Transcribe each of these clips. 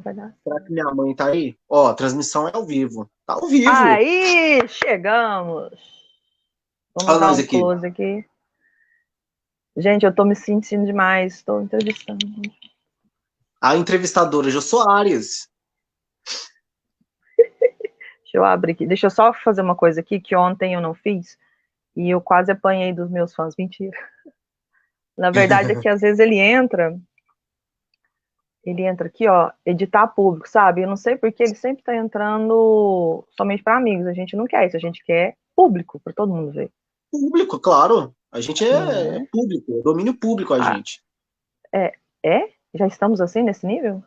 Vai dar Será que certo. minha mãe tá aí? Ó, a transmissão é ao vivo. Tá ao vivo. Aí, chegamos. Vamos Olha dar nós um aqui. close aqui. Gente, eu tô me sentindo demais. Estou entrevistando. A entrevistadora Jô Soares. Deixa eu abrir aqui. Deixa eu só fazer uma coisa aqui que ontem eu não fiz e eu quase apanhei dos meus fãs. Mentira. Na verdade é que às vezes ele entra aqui, ó, editar público, sabe? Eu não sei porque ele sempre tá entrando somente para amigos. A gente não quer isso, a gente quer público, para todo mundo ver. Público, claro. A gente é Né? público, é domínio público a Ah, gente. é, é? Já estamos assim nesse nível?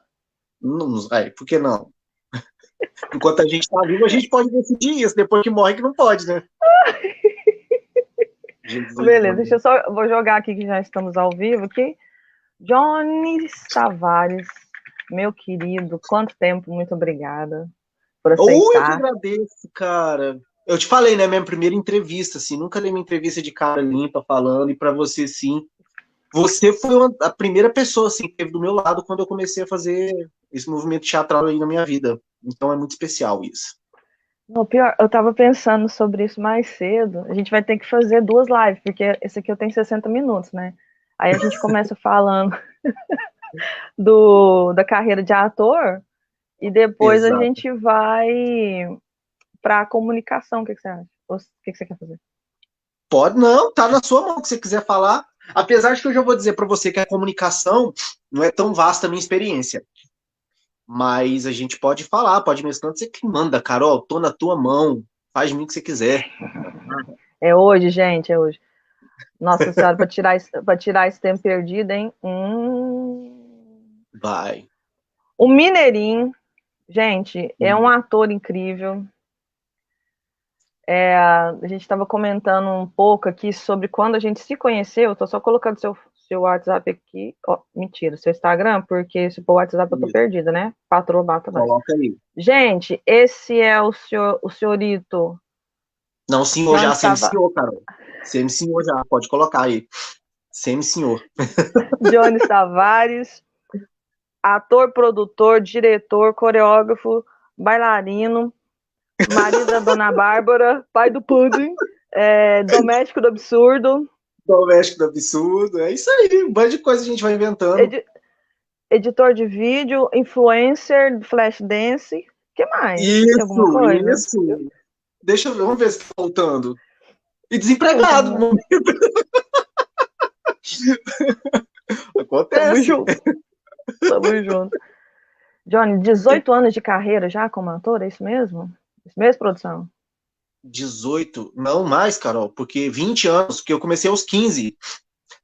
Não, por que não? Enquanto a gente tá vivo, a gente pode decidir isso. Depois que morre, que não pode, né? Jesus, Beleza, mano. deixa eu só. Vou jogar aqui que já estamos ao vivo aqui. Johnny Tavares, meu querido, quanto tempo, muito obrigada por Eu que aceitar. agradeço, cara. Eu te falei, né? Minha primeira entrevista, assim. Nunca dei uma entrevista de cara limpa falando, e pra você, sim. Você foi a primeira pessoa, assim, que esteve do meu lado quando eu comecei a fazer esse movimento teatral aí na minha vida. Então é muito especial isso. Não, pior, eu tava pensando sobre isso mais cedo. A gente vai ter que fazer duas lives, porque esse aqui eu tenho 60 minutos, né? Aí a gente começa falando da carreira de ator e depois a Exato. gente vai para comunicação. O que, que você acha? O que, que você quer fazer? Pode, não, tá na sua mão que você quiser falar. Apesar de que eu já vou dizer para você que a comunicação não é tão vasta a minha experiência. Mas a gente pode falar, pode mesclar. Você que manda, Carol, tô na tua mão. Faz de mim o que você quiser. É hoje, gente, é hoje. Nossa senhora, para tirar esse tempo perdido, hein? Vai. O Mineirinho, gente, é um ator incrível. A gente estava comentando um pouco aqui sobre quando a gente se conheceu. Estou só colocando seu WhatsApp aqui. Oh, mentira, seu Instagram, porque se for WhatsApp eu tô Isso. perdida, né? Patroa bata nós. Coloca aí. Gente, esse é o senhorito Não, senhor, já, Jones semi-senhor, Carol. Semi-senhor já, pode colocar aí. Semi-senhor. Jones Tavares, ator, produtor, diretor, coreógrafo, bailarino, marido da Dona Bárbara, pai do Pudim, doméstico do absurdo, Doméstico do absurdo. É isso aí. Um bando de coisa a gente vai inventando. edi editor de vídeo, influencer, flash dance. O que mais? Esqueci alguma Isso, coisa? isso. Deixa eu ver, vamos ver se tá faltando. E Puta, desempregado. mano. Tamo Acontece. junto, tamo junto. Johnny, 18 anos de carreira já como ator, é isso mesmo? Isso mesmo, produção? 18, não mais, Carol, porque 20 anos, que eu comecei aos 15.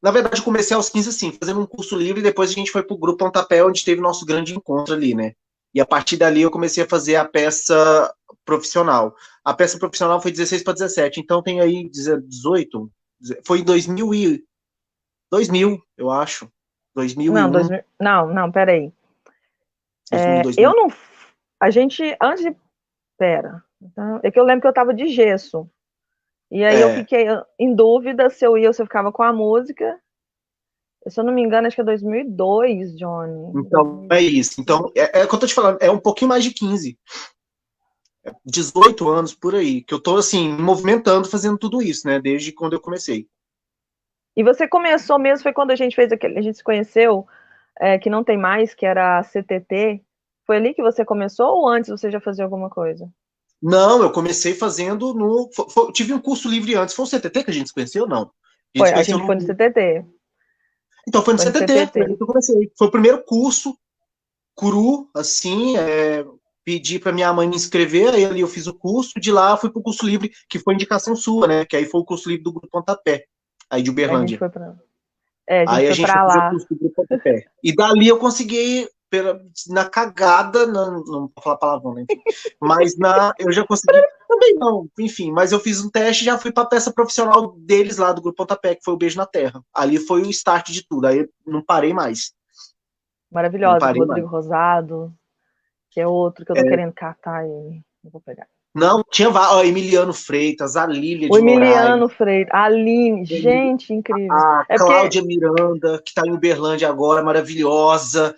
Na verdade, eu comecei aos 15, assim, fazendo um curso livre, e depois a gente foi pro Grupo Pontapé, onde teve nosso grande encontro ali, né? E a partir dali eu comecei a fazer a peça profissional. A peça profissional foi 16 para 17, então tem aí 18, foi em 2000, eu acho. Não, 2001, 2000, não, peraí. 2000, Eu 2000. não. A gente, antes de. Pera. Então, é que eu lembro que eu tava de gesso. E aí eu É, fiquei em dúvida se eu ia ou se eu ficava com a música. Se eu não me engano, acho que é 2002, Johnny. então é isso. Então, é o que eu tô te falando, é um pouquinho mais de 15. 18 anos por aí, que eu tô assim, me movimentando, fazendo tudo isso, né? Desde quando eu comecei. E você começou mesmo, foi quando a gente fez aquele, a gente se conheceu, que não tem mais, que era a CTT. Foi ali que você começou ou antes você já fazia alguma coisa? Não, eu comecei fazendo no. Tive um curso livre antes. Foi o CTT que a gente se conheceu? Não. A gente Foi, se a conheceu gente no. foi no CTT. Então foi no Foi no CTT, foi CTT. ali que eu comecei. Foi o primeiro curso, cru, assim. Pedi para minha mãe me inscrever, aí ali eu fiz o curso. De lá eu fui pro curso livre, que foi indicação sua, né? Que aí foi o curso livre do Grupo Pontapé, aí de A gente Uberlândia. foi pra, a gente Aí a foi gente foi pra fazer o lá. curso do Grupo Pontapé. E dali eu consegui, na cagada, não vou falar palavrão, né? Enfim. Mas eu já consegui, também não, enfim, mas eu fiz um teste e já fui para a peça profissional deles lá do Grupo Pontapé, que foi o Beijo na Terra. Ali foi o start de tudo, aí eu não parei mais. Não Maravilhosa, com o parei mais. Rodrigo Rosado, que é outro que eu tô É, querendo catar ele. Eu vou pegar. não, tinha Emiliano Freitas, a Lília O de Moraes, Emiliano Freire, a Aline, gente, incrível. a É porque Cláudia Miranda, que está em Uberlândia agora, maravilhosa.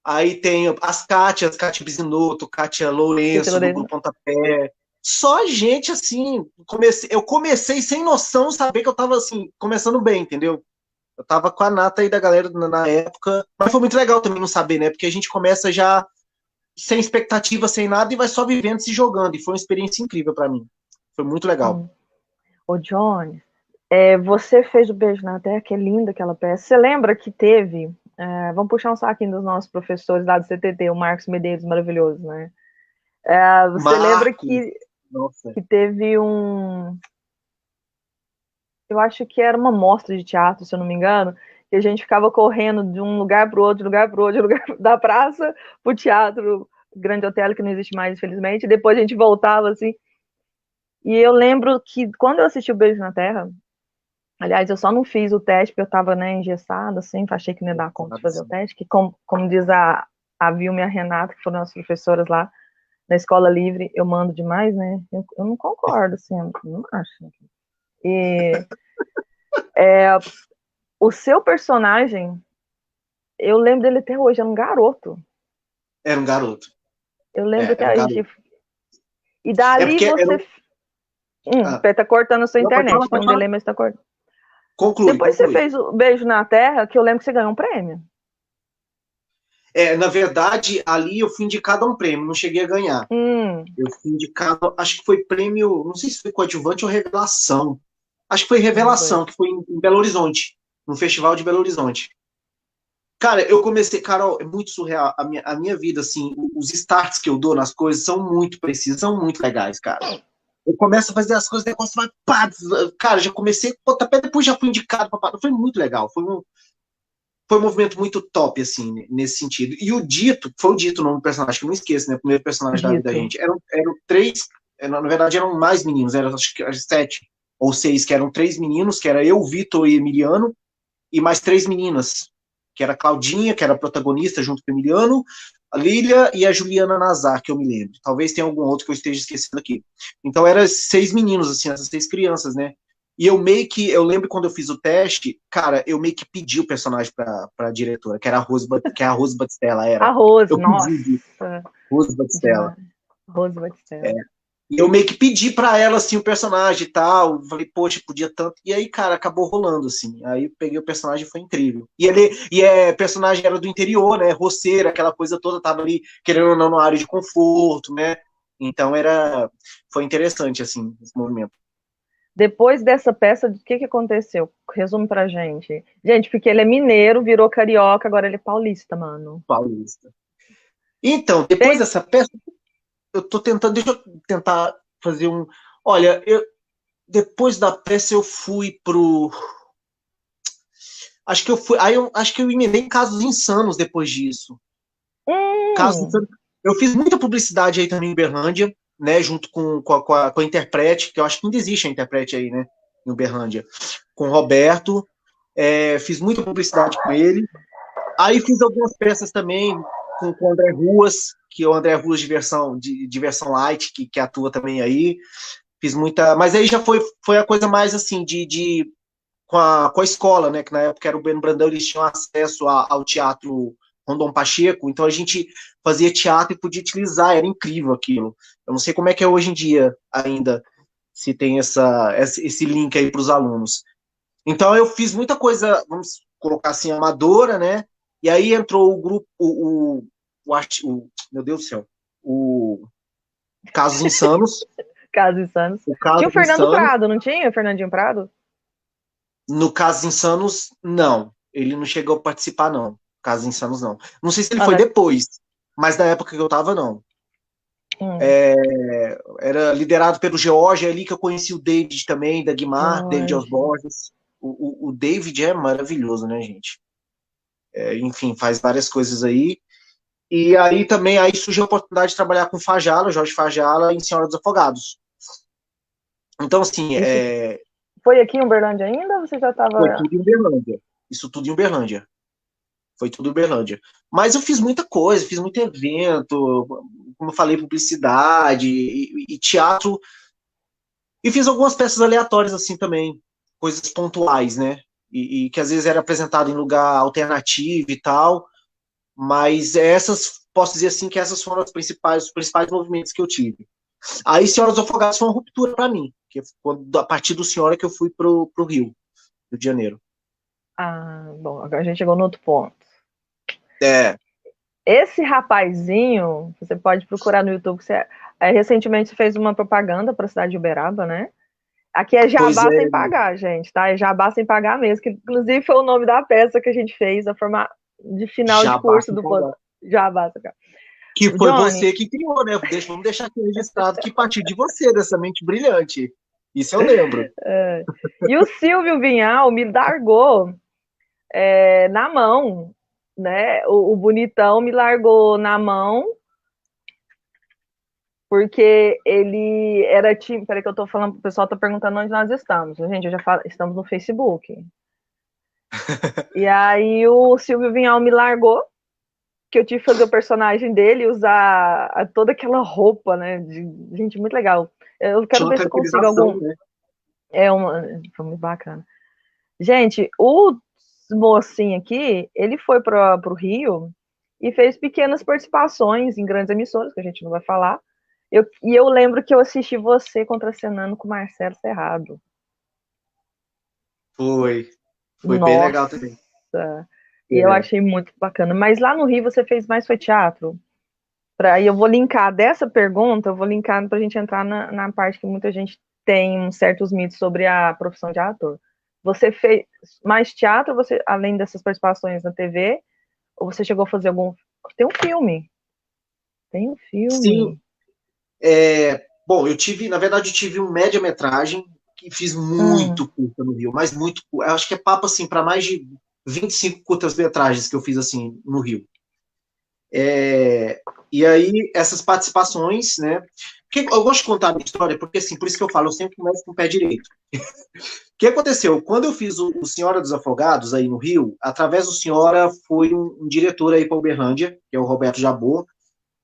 Aí tem as Kátia Bizinoto, Kátia Lourenço, do Grupo Pontapé. Só gente, assim, eu comecei sem noção, saber que eu tava, assim, começando bem, entendeu? Eu tava com a nata aí da galera na época, mas foi muito legal também não saber, né? Porque a gente começa já sem expectativa, sem nada, e vai só vivendo, se jogando, e foi uma experiência incrível para mim. Foi muito legal. Ô, Johnny, você fez o Beijo na Terra, que é linda aquela peça. Você lembra que teve... vamos puxar um saquinho dos nossos professores lá do CTT, o Marcos Medeiros, maravilhoso, né? Você lembra que teve um... Eu acho que era uma mostra de teatro, se eu não me engano, que a gente ficava correndo de um lugar para o outro, da praça para o teatro, Grande Hotel, que não existe mais, infelizmente, e depois a gente voltava, assim. E eu lembro que quando eu assisti o Beijo na Terra, aliás, eu só não fiz o teste porque eu estava, né, engessada, assim, achei que não ia dar conta de fazer o teste, que como diz a Vilma e a Renata, que foram as professoras lá na Escola Livre, eu mando demais, né? Eu não concordo, assim, eu não acho. E o seu personagem, eu lembro dele até hoje, era um garoto. Era um garoto. Eu lembro até hoje. E dali você... tá cortando a sua internet, não delay, mas tá cortando. Depois você fez o Beijo na Terra, que eu lembro que você ganhou um prêmio. Na verdade, ali eu fui indicado a um prêmio, não cheguei a ganhar. Eu fui indicado, acho que foi prêmio, não sei se foi coadjuvante ou revelação. Acho que foi revelação, que foi em Belo Horizonte, no Festival de Belo Horizonte. Cara, eu comecei, Carol, é muito surreal a minha vida, assim, os starts que eu dou nas coisas são muito precisos, são muito legais, cara. Eu começo a fazer as coisas, o negócio vai, pá, cara, já comecei, até depois já fui indicado, foi muito legal, foi um movimento muito top, assim, nesse sentido. E o Dito, foi o Dito o nome do personagem, que eu não esqueço, né, o primeiro personagem da vida da gente, eram 3, na verdade eram mais meninos, eram acho que 7 ou 6, que eram 3 meninos, que era eu, Vitor e Emiliano, e mais 3 meninas, que era a Claudinha, que era a protagonista, junto com o Emiliano, a Lília e a Juliana Nazar, que eu me lembro. Talvez tenha algum outro que eu esteja esquecendo aqui. Então, eram 6 meninos, assim, essas 6 crianças, né? E eu lembro quando eu fiz o teste, cara, eu meio que pedi o personagem pra diretora, que era a Rose Batistella, era. A Rose, nossa. Rose Batistella. Rose Batistella. E eu meio que pedi pra ela, assim, o personagem e tal. Falei, poxa, podia tanto. E aí, cara, acabou rolando, assim. Aí eu peguei o personagem e foi incrível. Personagem era do interior, né? Roceira, aquela coisa toda, tava ali, querendo ou não, na área de conforto, né? Então foi interessante, assim, esse movimento. Depois dessa peça, o que aconteceu? Resume pra gente. Gente, porque ele é mineiro, virou carioca, agora ele é paulista, mano. Paulista. Então, depois dessa peça, deixa eu tentar fazer um... Olha, depois da peça eu fui pro... Acho que eu emendei em Casos Insanos depois disso. Casos Insanos. Eu fiz muita publicidade aí também em Uberlândia, né, junto com a Interprete, que eu acho que ainda existe a Interprete aí, né, em Uberlândia, com o Roberto, fiz muita publicidade com ele, aí fiz algumas peças também com o André Ruas, que é o André Ruas de versão light, que atua também aí, fiz muita, mas aí já foi a coisa mais assim, com a escola, né, que na época era o Beno Brandão, eles tinham acesso ao teatro Rondon Pacheco, então a gente fazia teatro e podia utilizar, era incrível aquilo. Eu não sei como é que é hoje em dia ainda, se tem esse link aí para os alunos. Então eu fiz muita coisa, vamos colocar assim, amadora, né? E aí entrou o grupo, meu Deus do céu, o Casos Insanos. Casos Insanos. Tinha o Fernando Prado, não tinha o Fernandinho Prado? No Casos Insanos, não. Ele não chegou a participar, não. Casos Insanos, não. Não sei se ele foi depois, mas na época que eu tava, não. Era liderado pelo George, é ali que eu conheci o David também, da Guimar, David Osborges. O David é maravilhoso, né, gente? Enfim, faz várias coisas aí. E aí também surgiu a oportunidade de trabalhar com Fajala, Jorge Fajala, em Senhora dos Afogados. Então, assim... Foi aqui em Uberlândia ainda ou você já estava... Foi tudo em Uberlândia. Isso tudo em Uberlândia. Foi tudo em Uberlândia. Mas eu fiz muita coisa, fiz muito evento, como eu falei, publicidade e teatro. E fiz algumas peças aleatórias assim também, coisas pontuais, né? E que às vezes era apresentado em lugar alternativo e tal. Mas essas, posso dizer assim, que essas foram os principais movimentos que eu tive. Aí Senhora dos Afogados foi uma ruptura para mim, que a partir do Senhora que eu fui pro Rio de Janeiro. Ah, bom, agora a gente chegou no outro ponto. É. Esse rapazinho, você pode procurar no YouTube, recentemente você fez uma propaganda para a cidade de Uberaba, né? Aqui é Pois jabá é. sem pagar, gente, tá? É jabá sem pagar mesmo, que inclusive foi o nome da peça que a gente fez, a forma de final de Já curso basta do pagar. Jabá. Sem pagar. Que O foi Johnny, você que criou, né? Vamos deixar aqui registrado que partiu de você, dessa mente brilhante. Isso eu lembro. e o Silvio Vinhal me largou na mão, né? O bonitão me largou na mão, porque ele era time. Peraí, que eu tô falando, o pessoal tá perguntando onde nós estamos. Gente, eu já falo, estamos no Facebook. E aí o Silvio Vinhal me largou, que eu tive que fazer o personagem dele, usar toda aquela roupa, né? Gente, muito legal. Eu quero Tinha uma ver se eu consigo caracterização, algum. né? Foi muito bacana. Gente, o mocinho aqui, ele foi para o Rio e fez pequenas participações em grandes emissoras, que a gente não vai falar. E eu lembro que eu assisti você contracenando com o Marcelo Serrado. Foi. Foi bem legal Nossa! também. E eu É. achei muito bacana. Mas lá no Rio você fez mais foi teatro? E eu vou linkar dessa pergunta, eu vou linkar para a gente entrar na parte que muita gente tem certos mitos sobre a profissão de ator. Você fez mais teatro, você, além dessas participações na TV, ou você chegou a fazer algum. Tem um filme. Tem um Sim. filme. Bom, na verdade, eu tive um média-metragem que fiz muito curta no Rio, mas muito curta. Acho que é papo assim para mais de 25 curtas-metragens que eu fiz assim no Rio. E aí, essas participações, né? Porque eu gosto de contar a minha história, porque assim, por isso que eu falo, eu sempre começo com o pé direito. O que aconteceu? Quando eu fiz o Senhora dos Afogados aí no Rio, através do Senhora foi um diretor aí para Uberlândia, que é o Roberto Jabor,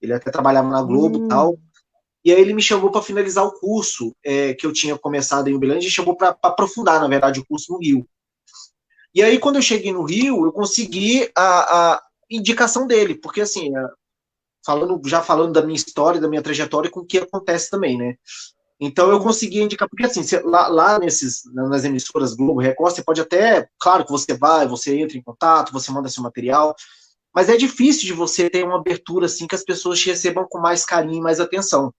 ele até trabalhava na Globo e tal, e aí ele me chamou para finalizar o curso que eu tinha começado em Uberlândia, e chamou para aprofundar, na verdade, o curso no Rio. E aí, quando eu cheguei no Rio, eu consegui a indicação dele, porque assim, já falando da minha história, da minha trajetória, com o que acontece também, né? Então eu consegui indicar, porque assim, lá nas emissoras Globo, Record, você pode até, claro que você entra em contato, você manda seu material, mas é difícil de você ter uma abertura assim que as pessoas te recebam com mais carinho e mais atenção.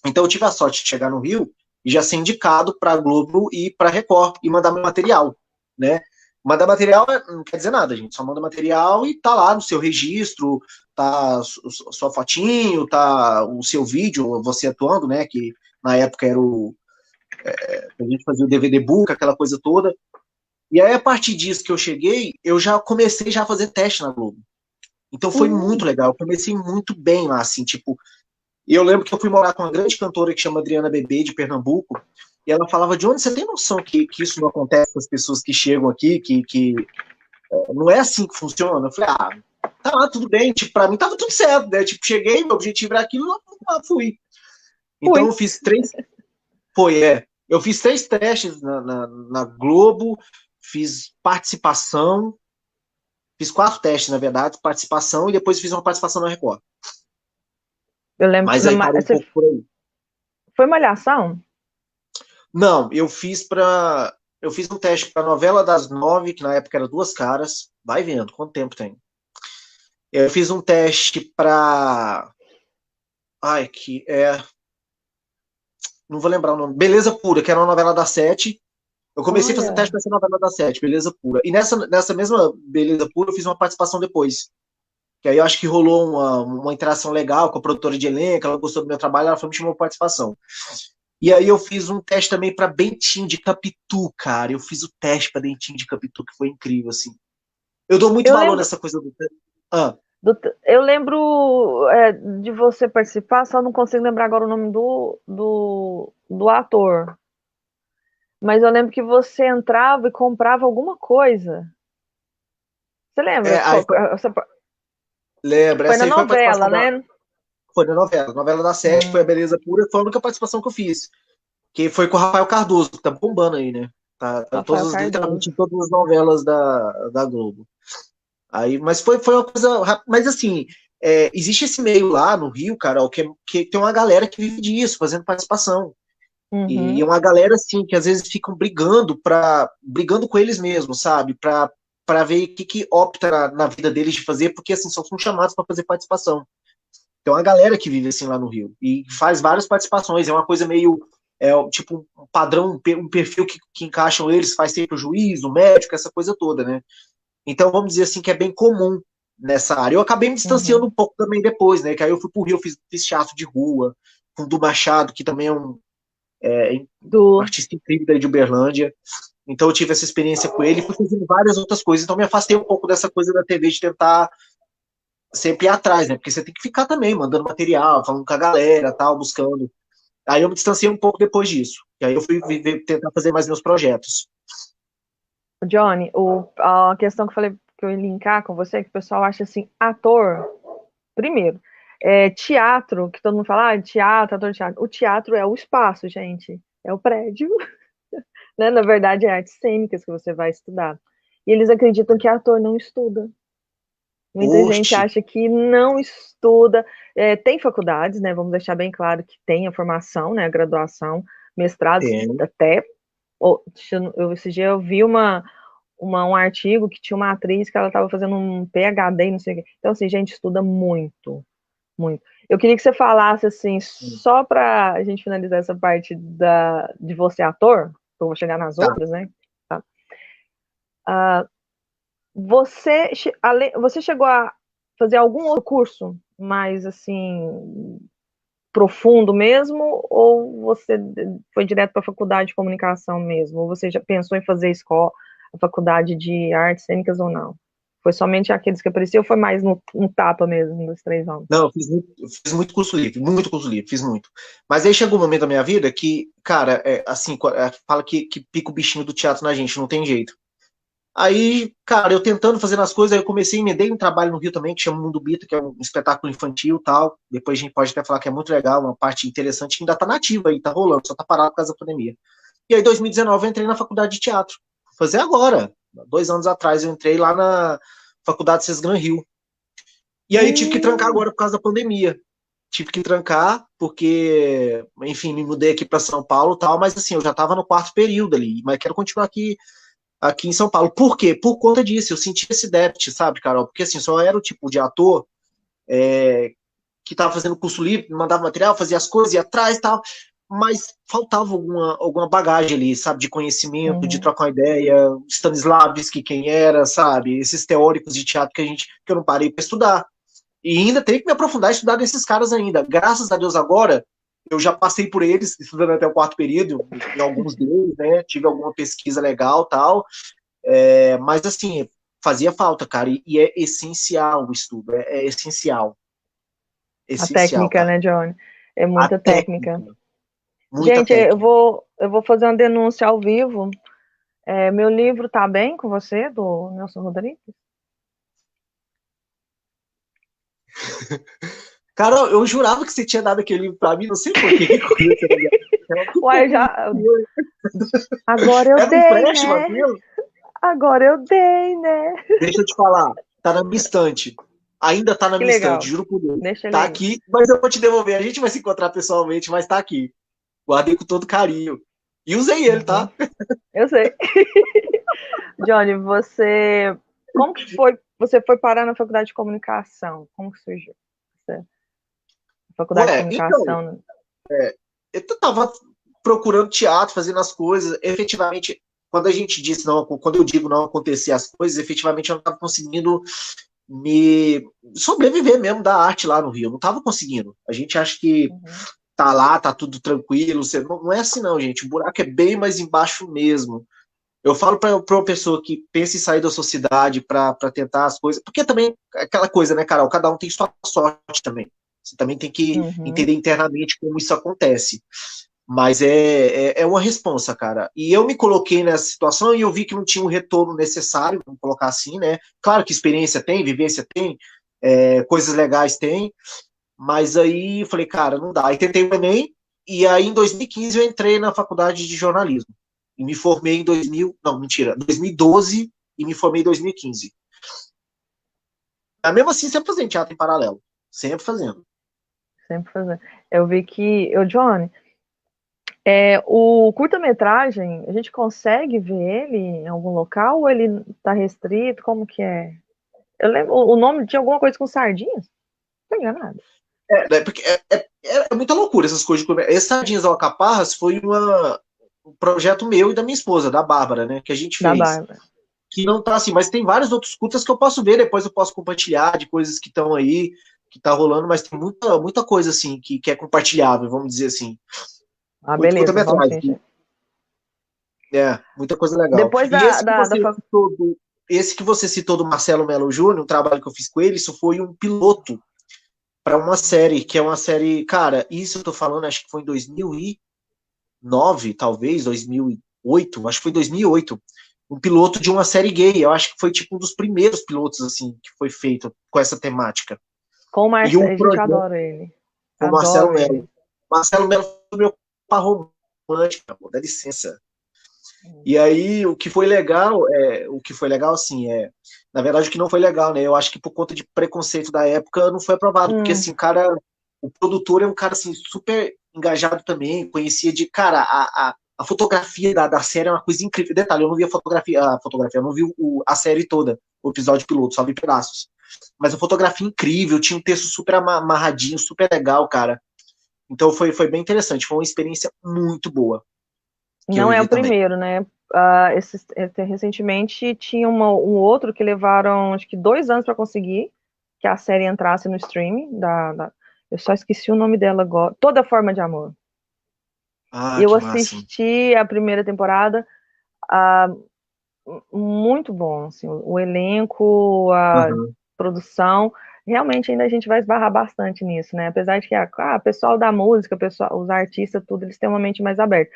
Então eu tive a sorte de chegar no Rio e já ser indicado para a Globo e para a Record e mandar meu material, né? Mandar material não quer dizer nada, gente. Só manda material e tá lá no seu registro, tá sua fotinho, tá o seu vídeo, você atuando, né? Que na época era a gente fazia o DVD book, aquela coisa toda. E aí, a partir disso que eu cheguei, eu já comecei já a fazer teste na Globo. Então foi muito legal. Eu comecei muito bem lá, assim, tipo, e eu lembro que eu fui morar com uma grande cantora que chama Adriana Bebê, de Pernambuco, e ela falava, de onde você tem noção que isso não acontece com as pessoas que chegam aqui, que não é assim que funciona? Eu falei, tá, tudo bem, tipo, pra mim tava tudo certo, né? Tipo, cheguei, meu objetivo era aquilo, lá fui. Então eu fiz eu fiz 3 testes na Globo, fiz participação, fiz 4 testes, na verdade, participação, e depois fiz uma participação na Record. Eu lembro que Mas aí parou um pouco por aí. foi Malhação? Não, eu fiz um teste para novela das 9, que na época era Duas Caras. Vai vendo, quanto tempo tem. Eu fiz um teste para. Ai, que é. Não vou lembrar o nome. Beleza Pura, que era uma novela da Sete. Eu comecei a fazer Olha. teste para essa novela da Sete, Beleza Pura. E nessa mesma Beleza Pura, eu fiz uma participação depois. Que aí eu acho que rolou uma interação legal com a produtora de elenco, ela gostou do meu trabalho, ela foi me chamou para participação. E aí eu fiz um teste também para Bentinho de Capitu, cara. Eu fiz o teste para Bentinho de Capitu, que foi incrível, assim. Eu dou muito Eu valor lembro, nessa coisa do. Ah, eu lembro de você participar, só não consigo lembrar agora o nome do ator. Mas eu lembro que você entrava e comprava alguma coisa. Você lembra? aí lembra, Foi essa na aí foi a novela, participação né? foi na novela. Novela da Sete, foi a Beleza Pura, foi a única participação que eu fiz. Que foi com o Rafael Cardoso, que tá bombando aí, né? Tá Rafael literalmente Cardoso. em todas as novelas da Globo. Aí, mas foi uma coisa rápida. Mas assim, existe esse meio lá no Rio, Carol, que tem uma galera que vive disso, fazendo participação. E Uhum, é uma galera, assim, que às vezes ficam brigando com eles mesmos, sabe? Para ver o que opta na vida deles de fazer, porque assim, são chamados para fazer participação. Tem uma galera que vive assim lá no Rio e faz várias participações. É uma coisa meio tipo um padrão, um perfil que encaixam eles, faz sempre o juiz, o médico, essa coisa toda, né? Então vamos dizer assim que é bem comum nessa área. Eu acabei me distanciando uhum. um pouco também depois, né? Que aí eu fui pro Rio, fiz teatro de rua com o Du Machado, que também é um Do, artista incrível daí de Uberlândia. Então eu tive essa experiência com ele e fui fazendo várias outras coisas. Então me afastei um pouco dessa coisa da TV de tentar sempre ir atrás, né? Porque você tem que ficar também mandando material, falando com a galera, tal, buscando. Aí eu me distanciei um pouco depois disso. E aí eu fui tentar fazer mais meus projetos. Johnny, a questão que eu falei que eu ia linkar com você, é que o pessoal acha assim, ator, primeiro, teatro, que todo mundo fala, teatro, ator de teatro. O teatro é o espaço, gente, é o prédio, né? Na verdade, é artes cênicas que você vai estudar. E eles acreditam que ator não estuda. Muita gente Oxe, acha que não estuda. Tem faculdades, né? Vamos deixar bem claro que tem a formação, né? A graduação, mestrados, tem. até. Esse dia eu vi um artigo que tinha uma atriz que ela estava fazendo um PhD, não sei o quê. Então, assim, gente, estuda muito, muito. Eu queria que você falasse, assim, só para a gente finalizar essa parte de você ator, que eu vou chegar nas Tá. outras, né? Tá? Ah, você chegou a fazer algum outro curso mais, assim, profundo mesmo, ou você foi direto para a faculdade de comunicação mesmo? Ou você já pensou em fazer escola, a faculdade de artes cênicas ou não? Foi somente aqueles que apareciam ou foi mais no tapa mesmo, dos 3 anos? Não, eu fiz muito curso livre, fiz muito. Mas aí chegou um momento da minha vida que, cara, assim, fala que pica o bichinho do teatro na gente, não tem jeito. Aí, cara, eu tentando fazer as coisas, aí eu comecei, emendei um trabalho no Rio também, que chama Mundo Bita, que é um espetáculo infantil e tal. Depois a gente pode até falar que é muito legal, uma parte interessante que ainda tá nativa aí, tá rolando, só tá parado por causa da pandemia. E aí, em 2019, eu entrei na faculdade de teatro. Vou fazer agora. 2 anos atrás, eu entrei lá na faculdade Sesgran Rio. E aí tive que trancar Hum, agora por causa da pandemia. Tive que trancar, porque, enfim, me mudei aqui para São Paulo e tal, mas assim, eu já estava no quarto período ali, mas quero continuar aqui em São Paulo. Por quê? Por conta disso, eu senti esse déficit, sabe, Carol? Porque assim, só era o tipo de ator que estava fazendo curso livre, mandava material, fazia as coisas, ia atrás e tal, mas faltava alguma bagagem ali, sabe, de conhecimento, de uhum. trocar uma ideia, Stanislavski, quem era, sabe, esses teóricos de teatro que eu não parei para estudar. E ainda tenho que me aprofundar e estudar desses caras ainda. Graças a Deus agora, eu já passei por eles, estudando até o quarto período, em alguns deles, né? Tive alguma pesquisa legal tal. Mas assim, fazia falta, cara. E é essencial o estudo, é essencial. A Essencial, técnica, cara. né, Johnny? É A muita técnica. técnica, muita Gente, técnica. eu vou fazer uma denúncia ao vivo. Meu livro tá bem com você, do Nelson Rodrigues? Cara, eu jurava que você tinha dado aquele livro pra mim, não sei por quê. Que coisa, né? Uai, agora eu Era um dei, empréstimo né? aquilo? Agora eu dei, né? Deixa eu te falar, tá na minha estante. Ainda tá na Que minha estante, legal. juro por Deus. Deixa ele Tá aí. aqui, mas eu vou te devolver. A gente vai se encontrar pessoalmente, mas tá aqui. Guardei com todo carinho. E usei ele, Uhum. tá? Eu sei. Johnny, como que foi? Você foi parar na faculdade de comunicação? Como que surgiu? Essa faculdade de Então, comunicação, né? eu tava procurando teatro, fazendo as coisas. Efetivamente, quando a gente disse não, quando eu digo não acontecer as coisas, efetivamente eu não tava conseguindo me sobreviver mesmo da arte lá no Rio. Eu não tava conseguindo. A gente acha que Uhum. tá lá, tá tudo tranquilo. Não é assim, não, gente. O buraco é bem mais embaixo mesmo. Eu falo para uma pessoa que pensa em sair da sociedade para tentar as coisas, porque também é aquela coisa, né, Carol? Cada um tem sua sorte também. Você também tem que Uhum. entender internamente como isso acontece. Mas é uma responsa, cara. E eu me coloquei nessa situação e eu vi que não tinha o retorno necessário, vamos colocar assim, né? Claro que experiência tem, vivência tem, coisas legais tem, mas aí eu falei, cara, não dá. Aí tentei o Enem, e aí em 2015 eu entrei na faculdade de jornalismo. E me formei em 2000, não, mentira, 2012 e me formei em 2015. mesmo assim, sempre fazendo teatro em paralelo. Sempre fazendo. Sempre fazendo. Eu vi que, Johnny, o curta-metragem, a gente consegue ver ele em algum local ou ele tá restrito? Como que é? Eu lembro, o nome tinha alguma coisa com sardinhas? Não tô enganado. Porque é muita loucura essas coisas. Esse Sardinhas ao Alcaparras foi um projeto meu e da minha esposa, da Bárbara, né? Que a gente Da fez. Bárbara. Que não tá assim, mas tem vários outros curtas que eu posso ver, depois eu posso compartilhar de coisas que estão aí, que tá rolando, mas tem muita coisa assim que é compartilhável, vamos dizer assim. Ah, Muito beleza, vamos curta-metragem. sim. Muita coisa legal. Depois E esse que você citou do Marcelo Melo Júnior, um trabalho que eu fiz com ele, isso foi um piloto para uma série, que é uma série, cara, isso eu tô falando, acho que foi em 2009, talvez, 2008, acho que foi 2008, um piloto de uma série gay, eu acho que foi tipo um dos primeiros pilotos, assim, que foi feito com essa temática. com o E o Marcelo, gente, eu projeto adoro ele. com o Marcelo Adoro Melo. ele. Marcelo Melo foi meu par romântico, amor, dá licença. E aí, o que foi legal, assim, na verdade, o que não foi legal, né? Eu acho que por conta de preconceito da época não foi aprovado, porque, assim, o produtor é um cara, assim, super engajado também, conhecia cara, a fotografia da série é uma coisa incrível. Detalhe, eu não vi eu não vi a série toda, o episódio piloto, só vi pedaços. Mas a fotografia incrível, tinha um texto super amarradinho, super legal, cara. Então foi bem interessante, foi uma experiência muito boa que eu Não é o vivi também. primeiro, né? Recentemente tinha um outro que levaram acho que 2 anos para conseguir que a série entrasse no streaming eu só esqueci o nome dela agora. Toda Forma de Amor. Ah, Eu que máximo. assisti a primeira temporada, ah, muito bom, assim, o elenco, a Uhum. produção. Realmente ainda a gente vai esbarrar bastante nisso, né? Apesar de que pessoal da música, os artistas, tudo, eles têm uma mente mais aberta.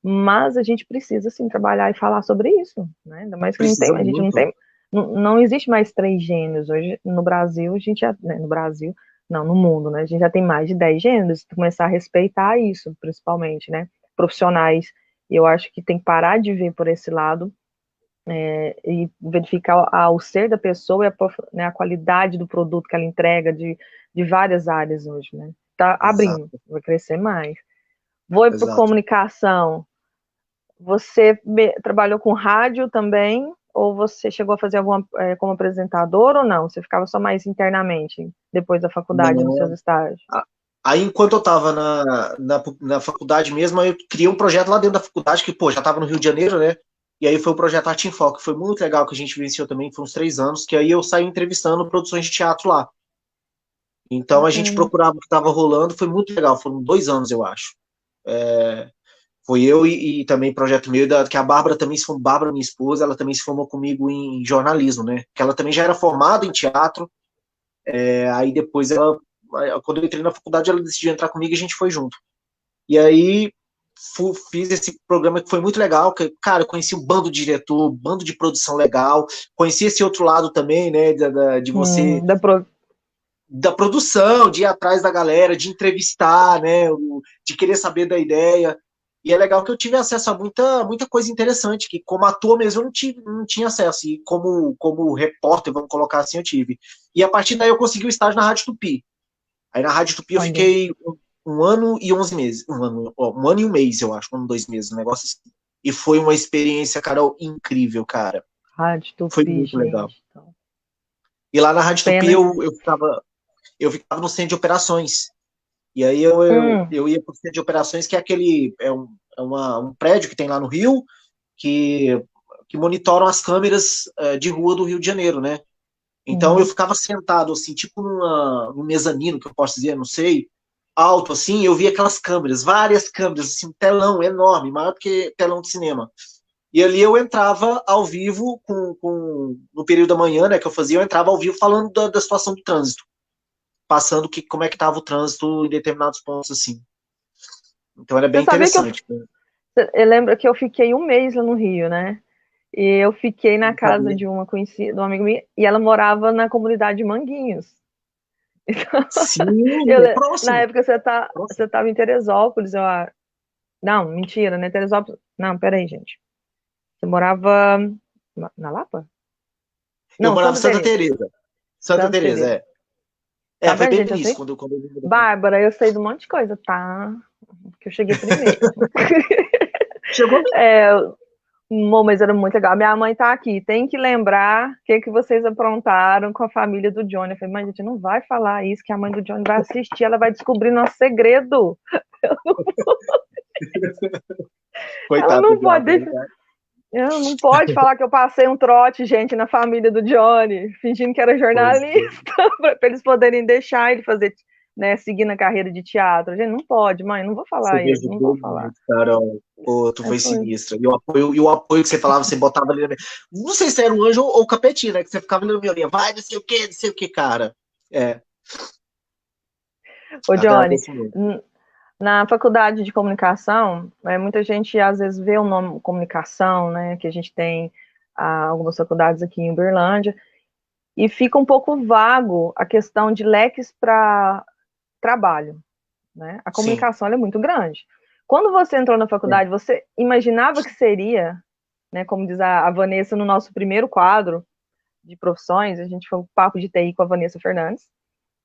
Mas a gente precisa, sim, trabalhar e falar sobre isso, né? Ainda mais que não tem, Precisa a gente não muito. tem, não existe mais 3 gêneros. Hoje, no Brasil, a gente já, né, no Brasil, não, no mundo, né? A gente já tem mais de 10 gêneros, começar a respeitar isso, principalmente, né? Profissionais. E eu acho que tem que parar de ver por esse lado, e verificar o ser da pessoa e né, a qualidade do produto que ela entrega de várias áreas hoje, né? Tá abrindo, Exato, vai crescer mais. Vou para exato. comunicação. Você trabalhou com rádio também? Ou você chegou a fazer alguma como apresentador ou não? Você ficava só mais internamente, depois da faculdade, nos seus Não. estágios? Aí, enquanto eu estava na faculdade mesmo, eu criei um projeto lá dentro da faculdade, que, pô, já estava no Rio de Janeiro, né? E aí foi o projeto Arte em Foco, que foi muito legal, que a gente venceu também, foi uns 3 anos, que aí eu saí entrevistando produções de teatro lá. Então a gente Bacana. procurava o que estava rolando, foi muito legal, foram 2 anos, eu acho. Foi eu e também projeto meu, que a Bárbara também se formou, Bárbara, minha esposa, ela também se formou comigo em jornalismo, né? Que ela também já era formada em teatro, aí depois quando eu entrei na faculdade, ela decidiu entrar comigo e a gente foi junto. E aí fiz esse programa que foi muito legal, que, cara, eu conheci um bando de diretor, um bando de produção legal, conheci esse outro lado também, né, de você, Da pro... da produção, de ir atrás da galera, de entrevistar, né, de querer saber da ideia. E é legal que eu tive acesso a muita coisa interessante, que como ator mesmo eu não tinha acesso, e como repórter, vamos colocar assim, eu tive. E a partir daí eu consegui o estágio na Rádio Tupi. Aí na Rádio Tupi eu Olha, fiquei um ano e 11 meses. Um ano e um mês, eu acho, 2 meses, um negócio assim. E foi uma experiência, Carol, incrível, cara. Rádio Foi Tupi, muito legal. gente. Então, E lá na Rádio Tupi pena. eu ficava no centro de operações. E aí eu ia para o centro de operações, que é um prédio que tem lá no Rio, que monitoram as câmeras de rua do Rio de Janeiro, né? Então eu Uhum. ficava sentado, assim, tipo num mezanino, que eu posso dizer, não sei, alto, assim, eu via aquelas câmeras, várias câmeras, assim, um telão enorme, maior do que telão de cinema. E ali eu entrava ao vivo, no período da manhã, né, que eu fazia, eu entrava ao vivo falando da situação do trânsito, passando como é que estava o trânsito em determinados pontos, assim. Então era Você bem sabia que interessante. eu lembro que eu fiquei um mês lá no Rio, né? E eu fiquei na Não casa sabia. de uma conhecida, de uma amiga minha, e ela morava na comunidade de Manguinhos. Sim, é Na próximo. época você Próximo. tava em Teresópolis, não, mentira, né? Teresópolis. Não, peraí, gente. Você morava na Lapa? Eu Não, morava em Santa Santa Teresa. Teresa. Santa Teresa, é. Tá Foi vendo, bem gente? isso quando eu... Bárbara, eu sei de um monte de coisa, tá? Que eu cheguei primeiro. Chegou Mas era muito legal. Minha mãe tá aqui. Tem que lembrar o que vocês aprontaram com a família do Johnny. Eu falei, mãe, a gente não vai falar isso, que a mãe do Johnny vai assistir, ela vai descobrir nosso segredo. Ela Coitado não do pode, Johnny, né? ela não pode falar que eu passei um trote, gente, na família do Johnny, fingindo que era jornalista, para eles poderem deixar ele fazer, né, seguir na carreira de teatro. Gente, não pode, mãe, não vou falar Você me isso, não vou ajudou falar. muito, Carol. Pô, tu foi sinistra. E o apoio que você falava, você botava ali na minha... Não sei se era um anjo ou capetinho, né? Que você ficava ali na minha linha. Vai, não sei o que, cara. Ô, Johnny, Agradeço muito. na faculdade de comunicação, muita gente às vezes vê o nome comunicação, né, que a gente tem algumas faculdades aqui em Uberlândia, e fica um pouco vago a questão de leques para trabalho, né? A Sim. comunicação é muito grande. Quando você entrou na faculdade, você imaginava que seria, né, como diz a Vanessa no nosso primeiro quadro de profissões, a gente foi um papo de TI com a Vanessa Fernandes,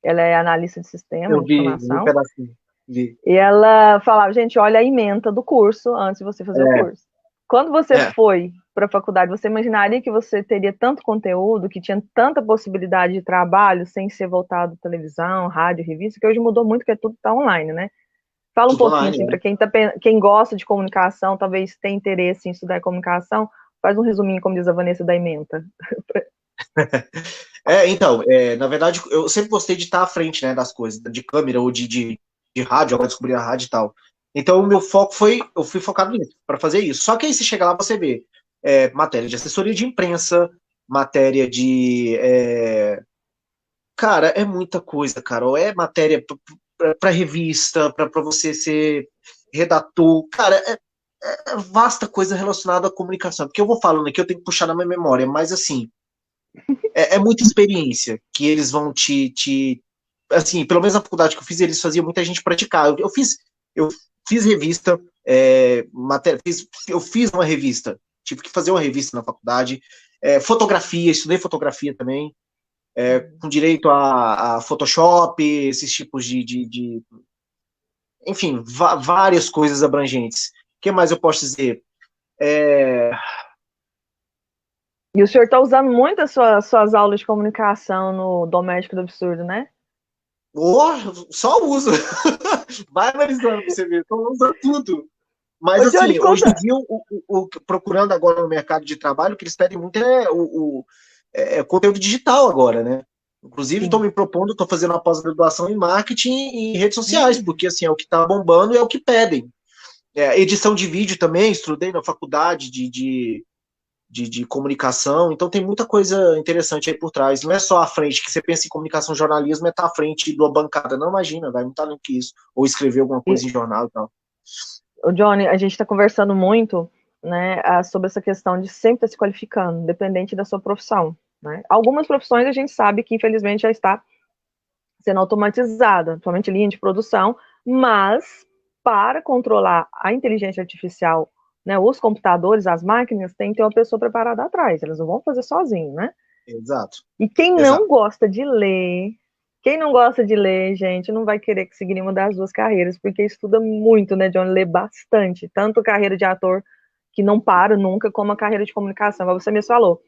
ela é analista de sistema Eu de vi um informação, pedacinho. Vi. e ela falava, gente, olha a ementa do curso antes de você fazer o curso. Quando você foi para a faculdade, você imaginaria que você teria tanto conteúdo, que tinha tanta possibilidade de trabalho sem ser voltado à televisão, rádio, revista, que hoje mudou muito, que tudo está online, né? Fala um Tudo pouquinho, online, assim, para quem gosta de comunicação, talvez tenha interesse em estudar comunicação, faz um resuminho, como diz a Vanessa, da ementa. Então, na verdade, eu sempre gostei de estar à frente, né, das coisas, de câmera ou de rádio, agora descobri a rádio e tal. Então, o meu foco eu fui focado nisso, para fazer isso. Só que aí você chega lá, você vê matéria de assessoria de imprensa, matéria de... Cara, é muita coisa, Carol. É matéria para revista, para você ser redator. Cara, é vasta coisa relacionada à comunicação. Porque eu vou falando aqui, eu tenho que puxar na minha memória, mas assim, é muita experiência que eles vão assim, pelo menos na faculdade que eu fiz, eles faziam muita gente praticar. Eu fiz revista, eu fiz uma revista, tive que fazer uma revista na faculdade, fotografia, estudei fotografia também, com direito a Photoshop, esses tipos de enfim, várias coisas abrangentes. O que mais eu posso dizer? E o senhor está usando muito as suas aulas de comunicação no Doméstico do Absurdo, né? Só uso. Vai analisando pra você ver, só usa tudo. Mas, Ô, Johnny, assim, hoje em dia, procurando agora no mercado de trabalho, o que eles pedem muito é o conteúdo digital agora, né? Inclusive, estou me propondo, estou fazendo uma pós-graduação em marketing e redes sociais, porque, assim, é o que está bombando e é o que pedem. Edição de vídeo também, estudei na faculdade de comunicação, então tem muita coisa interessante aí por trás. Não é só a frente, que você pensa em comunicação jornalismo, é estar à frente de uma bancada. Não, imagina, vai muito além que isso. Ou escrever alguma coisa em jornal e tal. O Johnny, a gente está conversando muito, né, sobre essa questão de sempre estar se qualificando, independente da sua profissão, né? Algumas profissões a gente sabe que, infelizmente, já está sendo automatizada, somente linha de produção, mas para controlar a inteligência artificial, né, os computadores, as máquinas, tem que ter uma pessoa preparada atrás, elas não vão fazer sozinho, né? Exato. E quem não gosta de ler, gente, não vai querer seguir nenhuma das duas carreiras, porque estuda muito, né, John? Lê bastante, tanto carreira de ator, que não para nunca, como a carreira de comunicação, como você mesmo falou.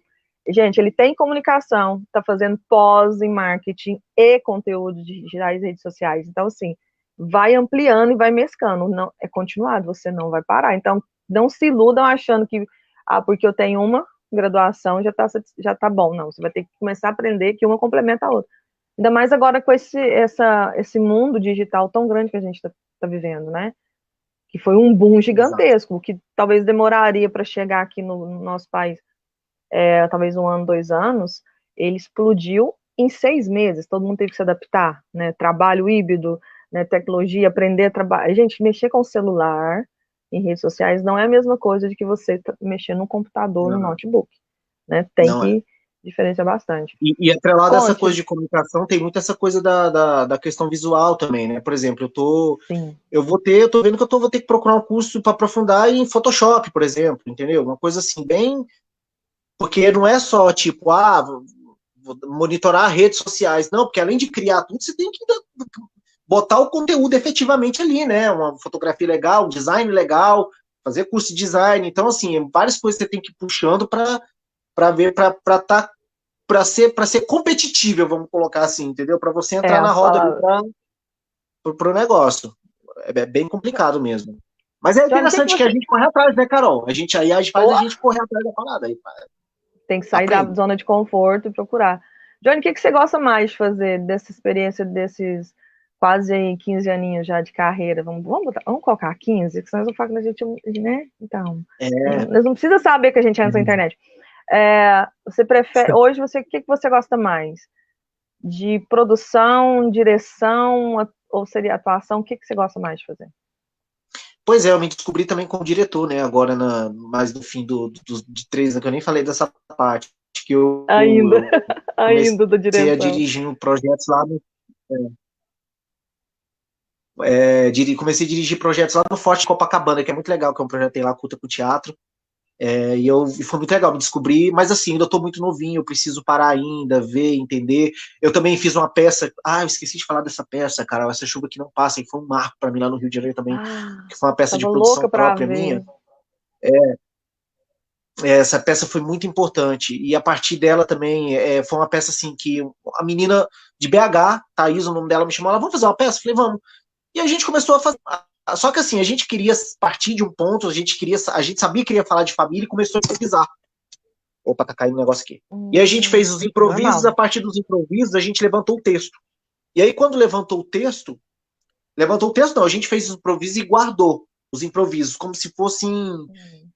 Gente, ele tem comunicação, está fazendo pós em marketing e conteúdo digitais e redes sociais. Então, assim, vai ampliando e vai mesclando. Não, é continuado, você não vai parar. Então, não se iludam achando que, porque eu tenho uma graduação, já tá bom. Não, você vai ter que começar a aprender que uma complementa a outra. Ainda mais agora com esse mundo digital tão grande que a gente está vivendo, né? Que foi um boom gigantesco, que talvez demoraria para chegar aqui no nosso país, talvez 1 ano, 2 anos, ele explodiu em 6 meses. Todo mundo teve que se adaptar, né? Trabalho híbrido, né? Tecnologia, aprender a trabalhar. Gente, mexer com o celular em redes sociais não é a mesma coisa de que você mexer no computador, no notebook, né? Tem que diferenciar bastante. E atrelado a essa coisa de comunicação, tem muito essa coisa da questão visual também, né? Por exemplo, eu tô vendo que eu vou ter que procurar um curso para aprofundar em Photoshop, por exemplo, entendeu? Uma coisa assim, bem... Porque não é só, tipo, monitorar redes sociais. Não, porque além de criar tudo, você tem que botar o conteúdo efetivamente ali, né? Uma fotografia legal, um design legal, fazer curso de design. Então, assim, várias coisas você tem que ir puxando para ver, para ser competitível, vamos colocar assim, entendeu? Para você entrar na roda ali para o negócio. É bem complicado mesmo. Mas é interessante que a gente corre atrás, né, Carol? A gente faz a gente correr atrás da parada. Aí, tem que sair da zona de conforto e procurar. Johnny, o que você gosta mais de fazer dessa experiência, desses quase 15 aninhos já de carreira? Vamos colocar 15, que senão eles vão falar que a gente, né? Então, eles não precisam saber que a gente entra na internet. Você prefere, hoje, o que você gosta mais? De produção, direção, ou seria atuação? O que você gosta mais de fazer? Pois é, eu me descobri também como diretor, né? Agora, mais no fim de 3 anos, que eu nem falei dessa parte. Que eu ainda do direção. A dirigir projetos lá no. Comecei a dirigir projetos lá no Forte Copacabana, que é muito legal, que é um projeto que tem lá, Culta com Teatro. E foi muito legal me descobrir, mas assim, ainda estou muito novinho, eu preciso parar ainda, ver, entender. Eu também fiz uma peça, eu esqueci de falar dessa peça, cara, Essa Chuva Que Não Passa, e foi um marco para mim lá no Rio de Janeiro também, que foi uma peça de produção própria minha. Essa peça foi muito importante, e a partir dela também, foi uma peça assim, que a menina de BH, Thaís, o nome dela, me chamou, ela, vamos fazer uma peça? Eu falei, vamos. E a gente começou a fazer. Só que assim, a gente queria partir de um ponto, a gente sabia que queria falar de família e começou a improvisar. Opa, tá caindo um negócio aqui. E a gente fez os improvisos, a partir dos improvisos, a gente levantou o texto. E aí, quando levantou o texto não, a gente fez os improvisos e guardou os improvisos, como se fossem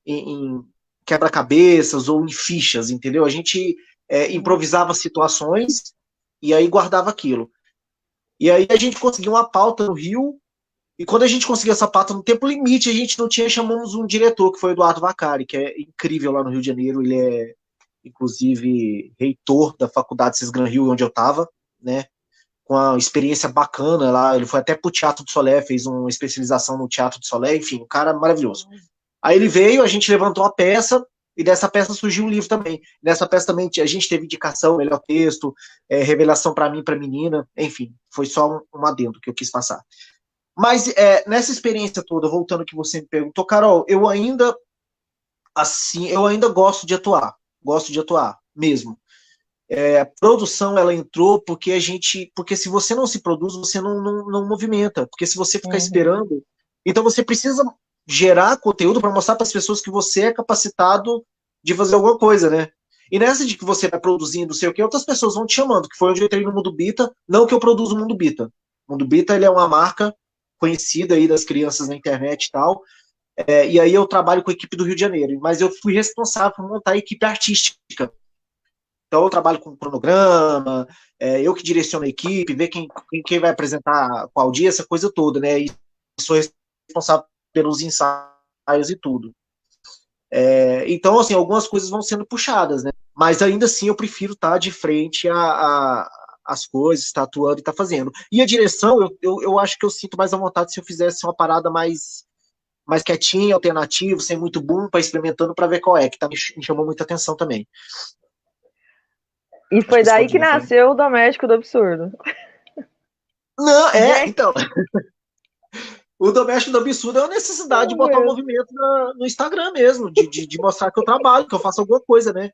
em quebra-cabeças ou em fichas, entendeu? A gente improvisava situações e aí guardava aquilo. E aí a gente conseguiu uma pauta no Rio, e quando a gente conseguiu essa pauta no tempo limite, a gente não tinha, chamamos um diretor, que foi o Eduardo Vacari, que é incrível lá no Rio de Janeiro, ele é, inclusive, reitor da Faculdade Cisgran Rio, onde eu estava, né, com uma experiência bacana lá, ele foi até pro Teatro do Solé, fez uma especialização no Teatro do Solé, enfim, um cara maravilhoso. Aí ele veio, a gente levantou a peça, e dessa peça surgiu um livro também. Nessa peça também a gente teve indicação, melhor texto, revelação para mim, para menina, enfim, foi só um adendo que eu quis passar. Mas nessa experiência toda, voltando ao que você me perguntou, Carol, eu ainda gosto de atuar mesmo. A produção, ela entrou porque se você não se produz, você não movimenta, porque se você ficar esperando, então você precisa gerar conteúdo para mostrar para as pessoas que você é capacitado de fazer alguma coisa, né? E nessa de que você vai produzindo, sei o que, outras pessoas vão te chamando, que foi onde eu entrei no Mundo Bita, não que eu produzo o Mundo Bita. O Mundo Bita, ele é uma marca conhecida aí das crianças na internet e tal, e aí eu trabalho com a equipe do Rio de Janeiro, mas eu fui responsável por montar a equipe artística. Então eu trabalho com cronograma, eu que direciono a equipe, ver quem vai apresentar qual dia, essa coisa toda, né? E sou responsável pelos ensaios e tudo. Então, assim, algumas coisas vão sendo puxadas, né? Mas ainda assim eu prefiro estar de frente às coisas, estar atuando e estar fazendo. E a direção, eu acho que eu sinto mais à vontade se eu fizesse uma parada mais quietinha, alternativo, sem muito boom, para experimentando, para ver qual é, que me chamou muita atenção também. E foi daí que nasceu o Doméstico do Absurdo. Não, então. O Doméstico do Absurdo é uma necessidade de botar um movimento no Instagram mesmo, de mostrar que eu trabalho, que eu faço alguma coisa, né?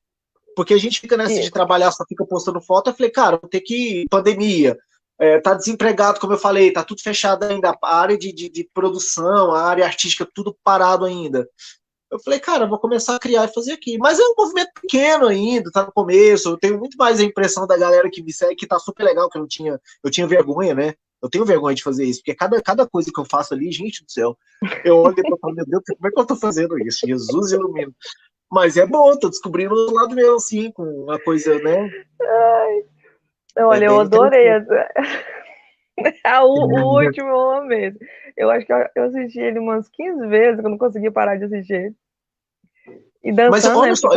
Porque a gente fica nessa de trabalhar, só fica postando foto. Eu falei, cara, vou ter que ir, pandemia, tá desempregado, como eu falei, tá tudo fechado ainda, a área de produção, a área artística, tudo parado ainda. Eu falei, cara, vou começar a criar e fazer aqui. Mas é um movimento pequeno ainda, tá no começo. Eu tenho muito mais a impressão da galera que me segue, que tá super legal, que eu tinha vergonha, né? Eu tenho vergonha de fazer isso, porque cada coisa que eu faço ali, gente do céu, eu olho e falo, meu Deus, como é que eu tô fazendo isso? Jesus ilumina. Mas é bom, tô descobrindo o lado meu, assim, com uma coisa, né? Ai, olha, eu adorei. O último eu amei. Eu acho que eu assisti ele umas 15 vezes, que eu não consegui parar de assistir. E dançando, mas olha só,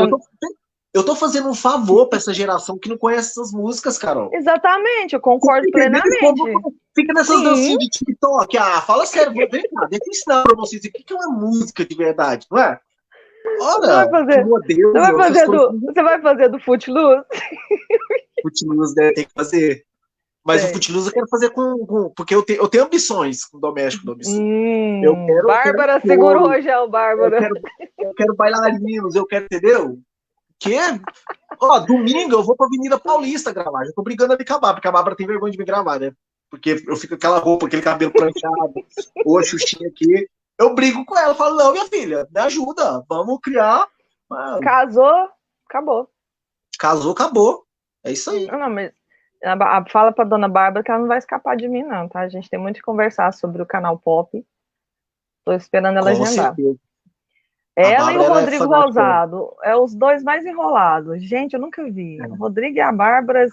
eu tô fazendo um favor pra essa geração que não conhece essas músicas, Carol. Exatamente, eu concordo plenamente. Fica nessas dancinhas de TikTok. Fala sério, vem cá, deixa eu ensinar pra vocês o que é uma música de verdade, não é? Ora, que modelo, essas coisas. Você vai fazer do Footloose? Footloose deve ter que fazer. Mas o Sei. Footloose eu quero fazer porque eu tenho ambições com o doméstico do absurdo. Eu quero Bárbara, segura o rojão, Bárbara. eu quero bailarinos, eu quero, entendeu? Que? Ó, domingo eu vou pra Avenida Paulista gravar. Já tô brigando ali com a Bárbara, porque a Bárbara tem vergonha de me gravar, né? Porque eu fico com aquela roupa, aquele cabelo pranchado, ou a xuxinha aqui. Eu brigo com ela, eu falo, não, minha filha, me ajuda, vamos criar. Mano. Casou, acabou. Casou, acabou. É isso aí. Não, mas fala pra dona Bárbara que ela não vai escapar de mim, não, tá? A gente tem muito que conversar sobre o canal Pop. Tô esperando ela Com agendar. certeza. Ela e o Rodrigo Rosado, é os dois mais enrolados. Gente, eu nunca vi. O Rodrigo e a Bárbara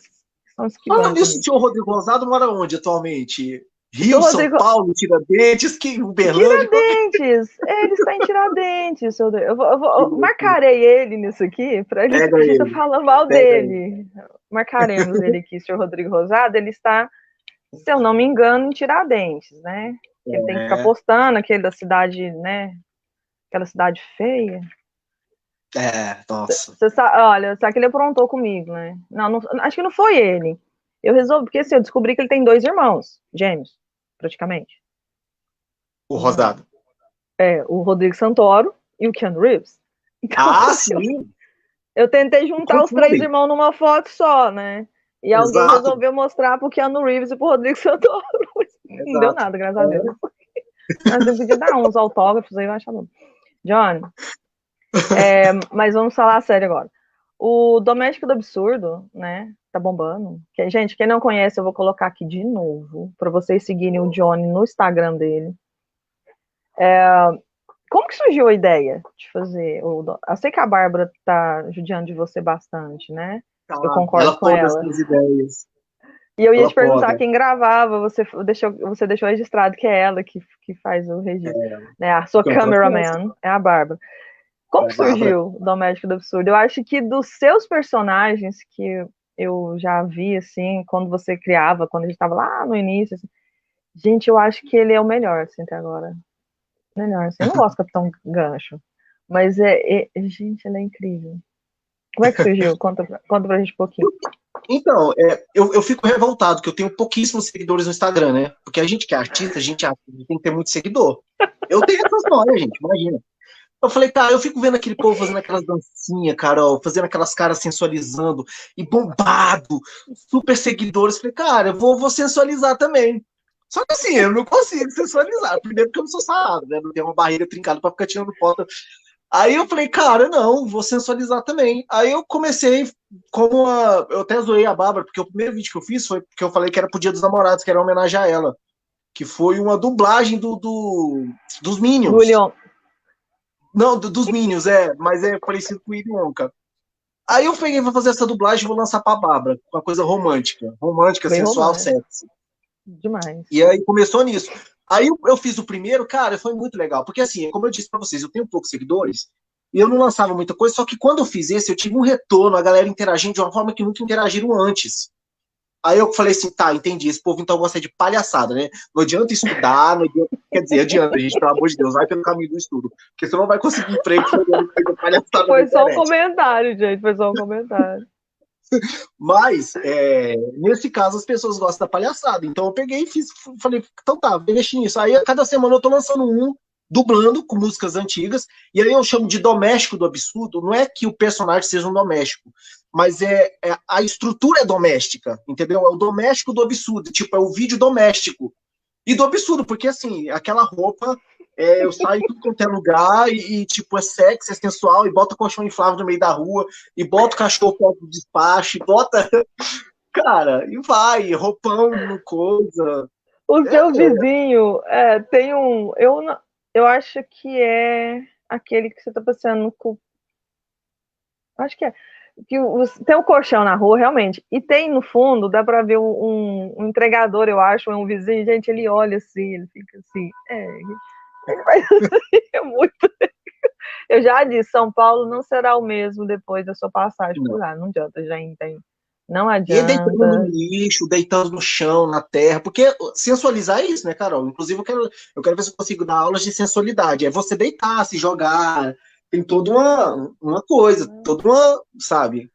são esquivando. Olha isso, o senhor Rodrigo Rosado mora onde atualmente? Rio, São Paulo, Tiradentes, Uberlândia? Tiradentes, ele está em Tiradentes. Eu marcarei ele nisso aqui, para ele a gente tá falando mal dele. Marcaremos ele aqui, senhor Rodrigo Rosado, ele está, se eu não me engano, em Tiradentes, né? Ele tem que ficar postando aquele da cidade, né? Aquela cidade feia. Nossa. Olha, sabe que ele aprontou comigo, né? Não, acho que não foi ele. Eu resolvi, porque assim, eu descobri que ele tem 2 irmãos gêmeos, praticamente. O Rosado. O Rodrigo Santoro e o Keanu Reeves. Então, sim! Eu tentei juntar os 3 irmãos numa foto só, né? E alguém resolveu mostrar pro Keanu Reeves e pro Rodrigo Santoro. Não deu nada, graças a Deus. Mas eu podia dar uns autógrafos aí, eu acho bom. Johnny, mas vamos falar sério agora. O Doméstico do Absurdo, né? Tá bombando. Gente, quem não conhece, eu vou colocar aqui de novo para vocês seguirem o Johnny no Instagram dele. Como que surgiu a ideia de fazer? Eu sei que a Bárbara tá judiando de você bastante, né? Eu concordo com ela. Ideias. E eu ia te perguntar quem gravava, você deixou registrado que é ela que faz o registro. Né? A sua cameraman é a Bárbara. Como que surgiu o Doméstico do Absurdo? Eu acho que dos seus personagens que eu já vi, assim, quando você criava, quando a gente estava lá no início, assim, gente, eu acho que ele é o melhor, assim, até agora. Melhor, assim. Eu não gosto do Capitão Gancho, mas gente, ele é incrível. Como é que surgiu? Conta pra gente um pouquinho. Então, eu fico revoltado, que eu tenho pouquíssimos seguidores no Instagram, né? Porque a gente que é artista, a gente tem que ter muito seguidor. Eu tenho essa história, gente, imagina. Eu falei, cara, eu fico vendo aquele povo fazendo aquelas dancinhas, Carol, fazendo aquelas caras sensualizando, e bombado, super seguidores. Falei, cara, eu vou sensualizar também. Só que assim, eu não consigo sensualizar. Primeiro porque eu não sou sarado, né? Não tenho uma barreira trincada pra ficar tirando foto. Aí eu falei, cara, não, vou sensualizar também. Aí eu comecei, eu até zoei a Bárbara, porque o primeiro vídeo que eu fiz foi porque eu falei que era pro Dia dos Namorados, que era uma homenagem a ela. Que foi uma dublagem dos Minions. Do Leon. Não, dos Minions, mas é parecido com o Willy Wonka. Aí eu peguei pra fazer essa dublagem e vou lançar pra Bárbara, uma coisa romântica. Romântica, bem sensual, sexy. Demais. E aí começou nisso. Aí eu fiz o primeiro, cara, foi muito legal. Porque assim, como eu disse pra vocês, eu tenho poucos seguidores, e eu não lançava muita coisa, só que quando eu fiz esse, eu tive um retorno, a galera interagindo de uma forma que nunca interagiram antes. Aí eu falei assim, tá, entendi, esse povo então gosta de palhaçada, né? Não adianta estudar, não adianta, quer dizer, adianta, gente, pelo amor de Deus, vai pelo caminho do estudo, porque você não vai conseguir emprego fazendo palhaçada. Foi só um comentário, gente, foi só um comentário. Mas, nesse caso, as pessoas gostam da palhaçada, então eu peguei e falei, então tá, mexi nisso. Aí a cada semana eu tô lançando dublando com músicas antigas, e aí eu chamo de Doméstico do Absurdo. Não é que o personagem seja um doméstico, mas a estrutura é doméstica, entendeu? É o doméstico do absurdo, tipo, é o vídeo doméstico. E do absurdo, porque assim, aquela roupa, eu saio em tudo quanto é lugar, tipo, é sexy, é sensual, e bota colchão inflável no meio da rua, e bota o cachorro perto do despacho, e bota... Cara, e vai, roupão, coisa... O seu vizinho tem um... Eu acho que é aquele que você tá passeando com... Acho que é. Tem um colchão na rua, realmente. E tem no fundo, dá pra ver um entregador, eu acho, um vizinho. Gente, ele olha assim, ele fica assim. Ele vai assim, é muito. Eu já disse, São Paulo não será o mesmo depois da sua passagem por lá. Não adianta, gente. Não adianta. E deitando no lixo, deitando no chão, na terra, porque sensualizar é isso, né, Carol? Inclusive, eu quero ver se eu consigo dar aulas de sensualidade. É você deitar, se jogar, tem toda uma coisa, toda uma, sabe?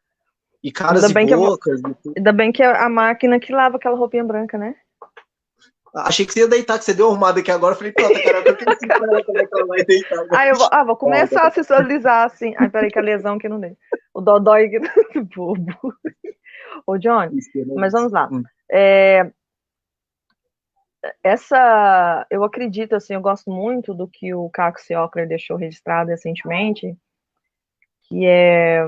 E caras Ainda e bem que bocas. ainda bem que é a máquina que lava aquela roupinha branca, né? Achei que você ia deitar, que você deu uma arrumada aqui agora. Eu falei, pronto, Carol, que eu quero sentir pra ela como é que ela vai deitar. Aí vou começar a sensualizar assim. Ai, peraí, que a lesão que não dei. O dodói que bobo. Ô, Johnny, mas vamos lá. É, eu acredito, assim, eu gosto muito do que o Caco Ciocler deixou registrado recentemente, que é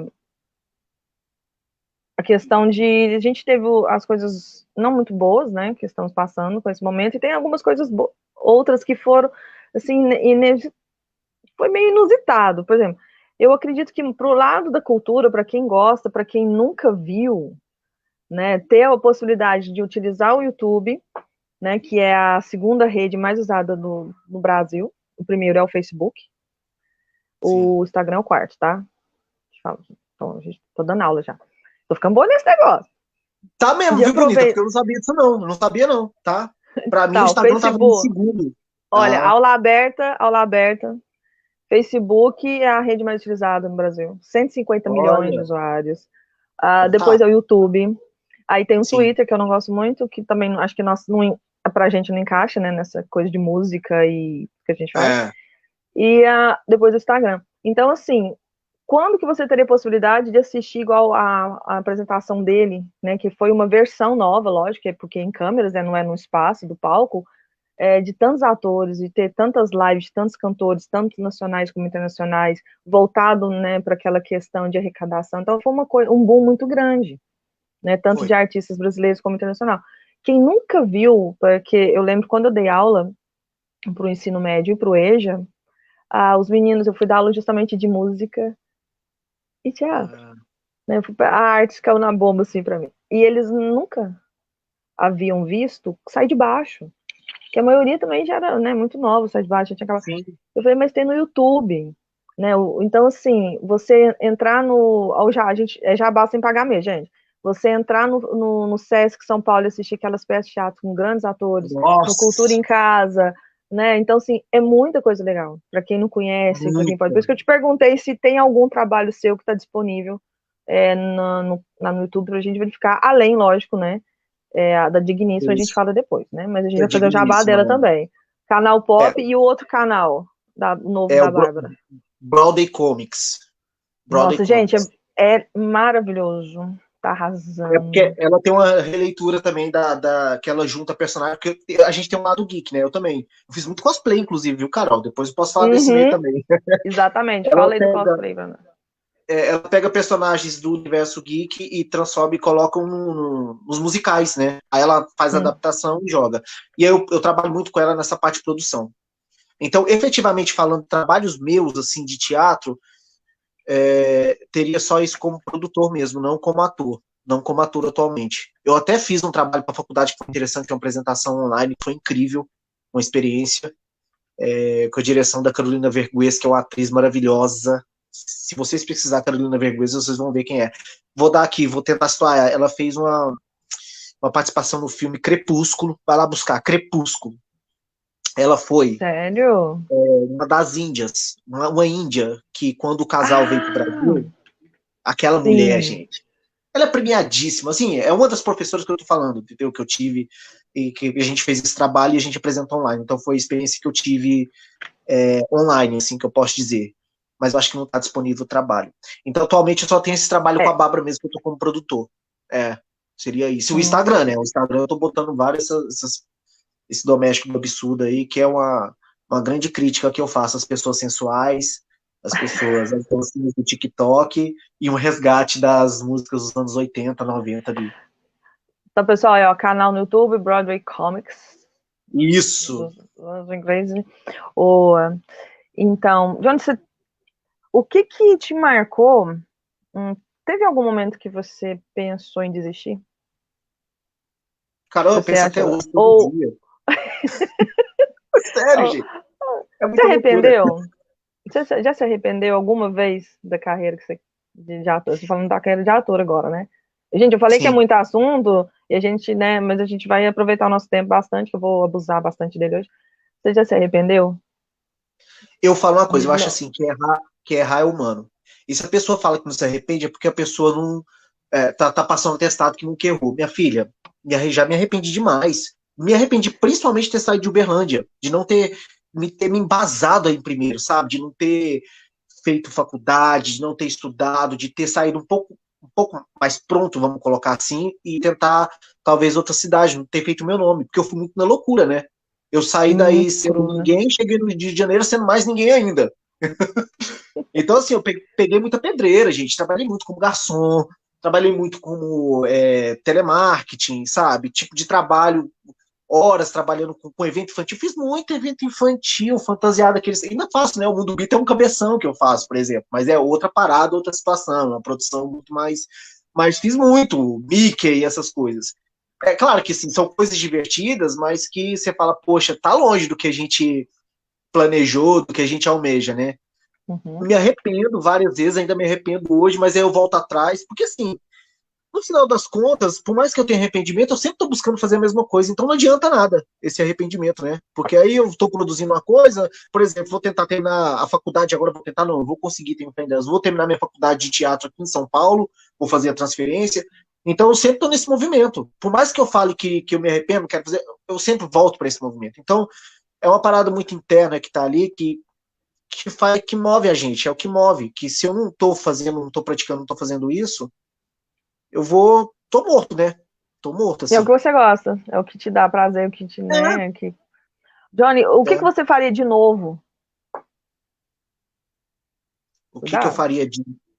a questão de a gente teve as coisas não muito boas, né, que estamos passando com esse momento, e tem algumas coisas outras que foram, assim, foi meio inusitado. Por exemplo, eu acredito que pro lado da cultura, para quem gosta, para quem nunca viu, né, ter a possibilidade de utilizar o YouTube, né, que é a segunda rede mais usada no Brasil. O primeiro é o Facebook, Sim. o Instagram é o quarto, tá? Então, a gente tô dando aula já. Tô ficando boa nesse negócio. Tá mesmo, De viu, bonita? aproveitar. Porque eu não sabia disso, não. Eu não sabia, não, tá? Pra mim, o Tá, o Instagram tava em Facebook. segundo. Olha, Ah, aula aberta, aula aberta. Facebook é a rede mais utilizada no Brasil. 150 milhões de olha. usuários. Então Depois tá. é o YouTube. Aí tem o Sim. Twitter, que eu não gosto muito, que também acho que não, pra gente não encaixa, né, nessa coisa de música e que a gente faz. É, E depois o Instagram. Então, assim, quando que você teria possibilidade de assistir igual a apresentação dele, né, que foi uma versão nova, lógico, porque em câmeras, né, não é no espaço do palco, de tantos atores, de ter tantas lives, de tantos cantores, tanto nacionais como internacionais, voltado, né, para aquela questão de arrecadação. Então, foi um boom muito grande, né, tanto de foi. artistas brasileiros como internacional. Quem nunca viu, porque eu lembro quando eu dei aula para o ensino médio e para o EJA, os meninos, eu fui dar aula justamente de música e teatro, Ah, né, a arte caiu na bomba, assim, para mim. E eles nunca haviam visto Sai de Baixo, que a maioria também já era, né, muito nova, Sai de Baixo, já tinha acabado. sim. Eu falei, mas tem no YouTube, né? Então, assim, você entrar a gente, jabá sem pagar mesmo, gente. Você entrar no Sesc São Paulo e assistir aquelas peças de teatro com grandes atores, no Cultura Nossa, em Casa, né? Então, assim, é muita coisa legal, para quem não conhece, para quem pode. Por muito. isso que eu te perguntei se tem algum trabalho seu que está disponível lá no YouTube para a gente verificar, além, lógico, né? A da Digníssima a gente Isso. fala depois, né? Mas a gente É vai fazer o jabá digníssima, dela né? também. Canal É, Pop e o outro canal, novo é da o Bárbara. Broadway Comics. Broadway Nossa, gente, Comics. é maravilhoso. Tá É porque arrasando. ela tem uma releitura também que ela junta personagem, porque a gente tem um lado geek, né? Eu também. Eu fiz muito cosplay, inclusive, viu, Carol? Depois eu posso falar desse meio Uhum, também. exatamente. Ela Fala aí do pega, cosplay, Bruna. ela pega personagens do universo geek e transforma e coloca nos musicais, né? Aí ela faz a Hum. adaptação e joga. E aí eu trabalho muito com ela nessa parte de produção. Então, efetivamente falando, trabalhos meus, assim, de teatro, teria só isso como produtor mesmo, não como ator. Não como ator atualmente. Eu até fiz um trabalho para a faculdade que foi interessante, uma apresentação online, foi incrível, uma experiência, com a direção da Carolina Vergues, que é uma atriz maravilhosa. Se vocês precisar Carolina Vergues, vocês vão ver quem é. Vou dar aqui, vou tentar situar. Ela fez uma participação no filme Crepúsculo. Vai lá buscar, Crepúsculo. Ela foi Sério? uma das índias, uma índia, que quando o casal veio para o Ah, Brasil, aquela mulher, sim. gente, ela é premiadíssima, assim, é uma das professoras que eu tô falando, entendeu? Que eu tive e que a gente fez esse trabalho e a gente apresentou online. Então foi a experiência que eu tive online, assim, que eu posso dizer. Mas eu acho que não está disponível o trabalho. Então, atualmente, eu só tenho esse trabalho com a É. Bárbara mesmo, que eu tô como produtor. Seria isso. O Hum. Instagram, né? O Instagram eu tô botando várias esse doméstico absurdo aí, que é uma grande crítica que eu faço às pessoas sensuais, às dancinhas do TikTok e um resgate das músicas dos anos 80, 90 ali. Então, pessoal, ó, canal no YouTube, Broadway Comics, Isso. dos ingleses. O, então, Johnny, o que te marcou? Teve algum momento que você pensou em desistir? Caramba, eu Você penso até acha? hoje, todo Ou, dia. Sério, ou gente. É se muita loucura. arrependeu? Você já se arrependeu alguma vez da carreira que você de ator? Você falando da carreira de ator agora, né? Gente, eu falei que é Sim. muito assunto e a gente, né? Mas a gente vai aproveitar o nosso tempo bastante, que eu vou abusar bastante dele hoje. Você já se arrependeu? Eu falo uma coisa, De, eu acho não. assim, que errar é humano. E se a pessoa fala que não se arrepende, é porque a pessoa não tá passando atestado que nunca errou. Minha filha, já me arrependi demais. Me arrependi principalmente de ter saído de Uberlândia, de não ter me embasado aí primeiro, sabe? De não ter feito faculdade, de não ter estudado, de ter saído um pouco mais pronto, vamos colocar assim, e tentar talvez outra cidade, não ter feito meu nome, porque eu fui muito na loucura, né? Eu saí daí Muito sendo cru, né? ninguém, cheguei no Rio de Janeiro sendo mais ninguém ainda. Então, assim, eu peguei muita pedreira, gente. Trabalhei muito como garçom, trabalhei muito como telemarketing, sabe? Tipo de trabalho, horas trabalhando com evento infantil. Fiz muito evento infantil, fantasiado, aqueles. Ainda faço, né? O Mundo Beat é um cabeção que eu faço, por exemplo, mas é outra parada, outra situação, uma produção muito mais. Mas fiz muito, Mickey e essas coisas. É claro que sim, são coisas divertidas, mas que você fala, poxa, tá longe do que a gente planejou, do que a gente almeja, né? Uhum. Me arrependo várias vezes, ainda me arrependo hoje, mas aí eu volto atrás, porque assim, no final das contas, por mais que eu tenha arrependimento, eu sempre estou buscando fazer a mesma coisa, então não adianta nada esse arrependimento, né? Porque aí eu estou produzindo uma coisa, por exemplo, vou tentar terminar a faculdade agora, vou tentar, não, eu vou conseguir ter ideias, vou terminar minha faculdade de teatro aqui em São Paulo, vou fazer a transferência, então eu sempre estou nesse movimento. Por mais que eu fale que eu me arrependo, quero fazer, eu sempre volto para esse movimento. Então, é uma parada muito interna que está ali, que move a gente, é o que move. Que se eu não tô fazendo, não tô praticando, não tô fazendo isso, tô morto, né? Tô morto, E é o que assim. você gosta, é o que te dá prazer, o que te, É, né? Que... Johnny, o que é. você faria de novo? O que eu Cuidado. faria